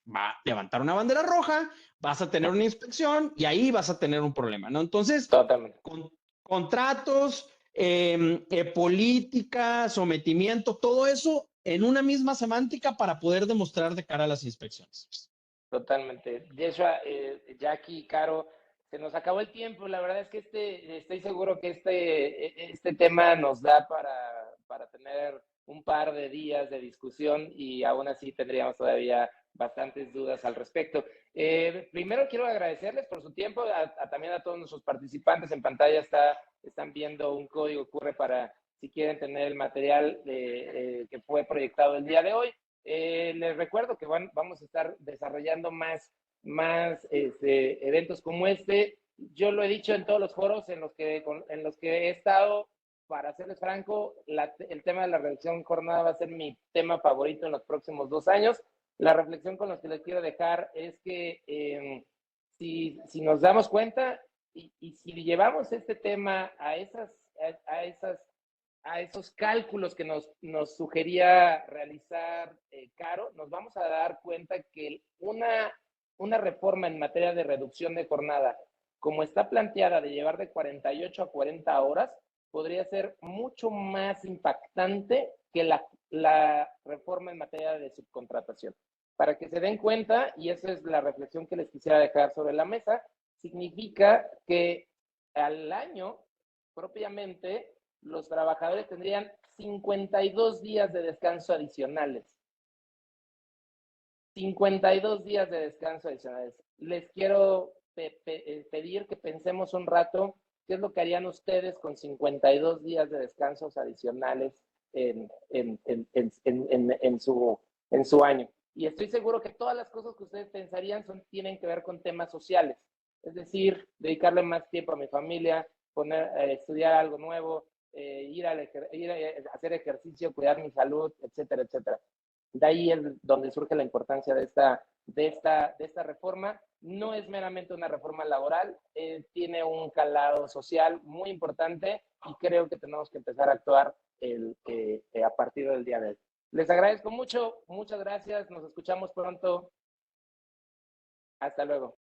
va a levantar una bandera roja, vas a tener una inspección y ahí vas a tener un problema, ¿no? Entonces, Totalmente. contratos, política, sometimiento, todo eso en una misma semántica para poder demostrar de cara a las inspecciones. Totalmente. Yeshua, Jackie, Caro, se nos acabó el tiempo. La verdad es que estoy seguro que este tema nos da para tener un par de días de discusión y aún así tendríamos todavía bastantes dudas al respecto. Primero quiero agradecerles por su tiempo, también a todos nuestros participantes. En pantalla están viendo un código QR para si quieren tener el material que fue proyectado el día de hoy. Les recuerdo que vamos a estar desarrollando más eventos como este. Yo lo he dicho en todos los foros en los que he estado. Para serles franco, el tema de la reducción de jornada va a ser mi tema favorito en los próximos 2 años. La reflexión con la que les quiero dejar es que si nos damos cuenta y si llevamos este tema a esas a esos cálculos que nos sugería realizar Caro, nos vamos a dar cuenta que una reforma en materia de reducción de jornada, como está planteada de llevar de 48 a 40 horas, podría ser mucho más impactante que la reforma en materia de subcontratación. Para que se den cuenta, y esa es la reflexión que les quisiera dejar sobre la mesa, significa que al año, propiamente, los trabajadores tendrían 52 días de descanso adicionales. 52 días de descanso adicionales. Les quiero pedir que pensemos un rato qué es lo que harían ustedes con 52 días de descansos adicionales en su año. Y estoy seguro que todas las cosas que ustedes pensarían tienen que ver con temas sociales. Es decir, dedicarle más tiempo a mi familia, estudiar algo nuevo, ir a hacer ejercicio, cuidar mi salud, etcétera, etcétera. De ahí es donde surge la importancia de esta reforma. No es meramente una reforma laboral, tiene un calado social muy importante y creo que tenemos que empezar a actuar a partir del día de hoy. Les agradezco mucho, muchas gracias, nos escuchamos pronto. Hasta luego.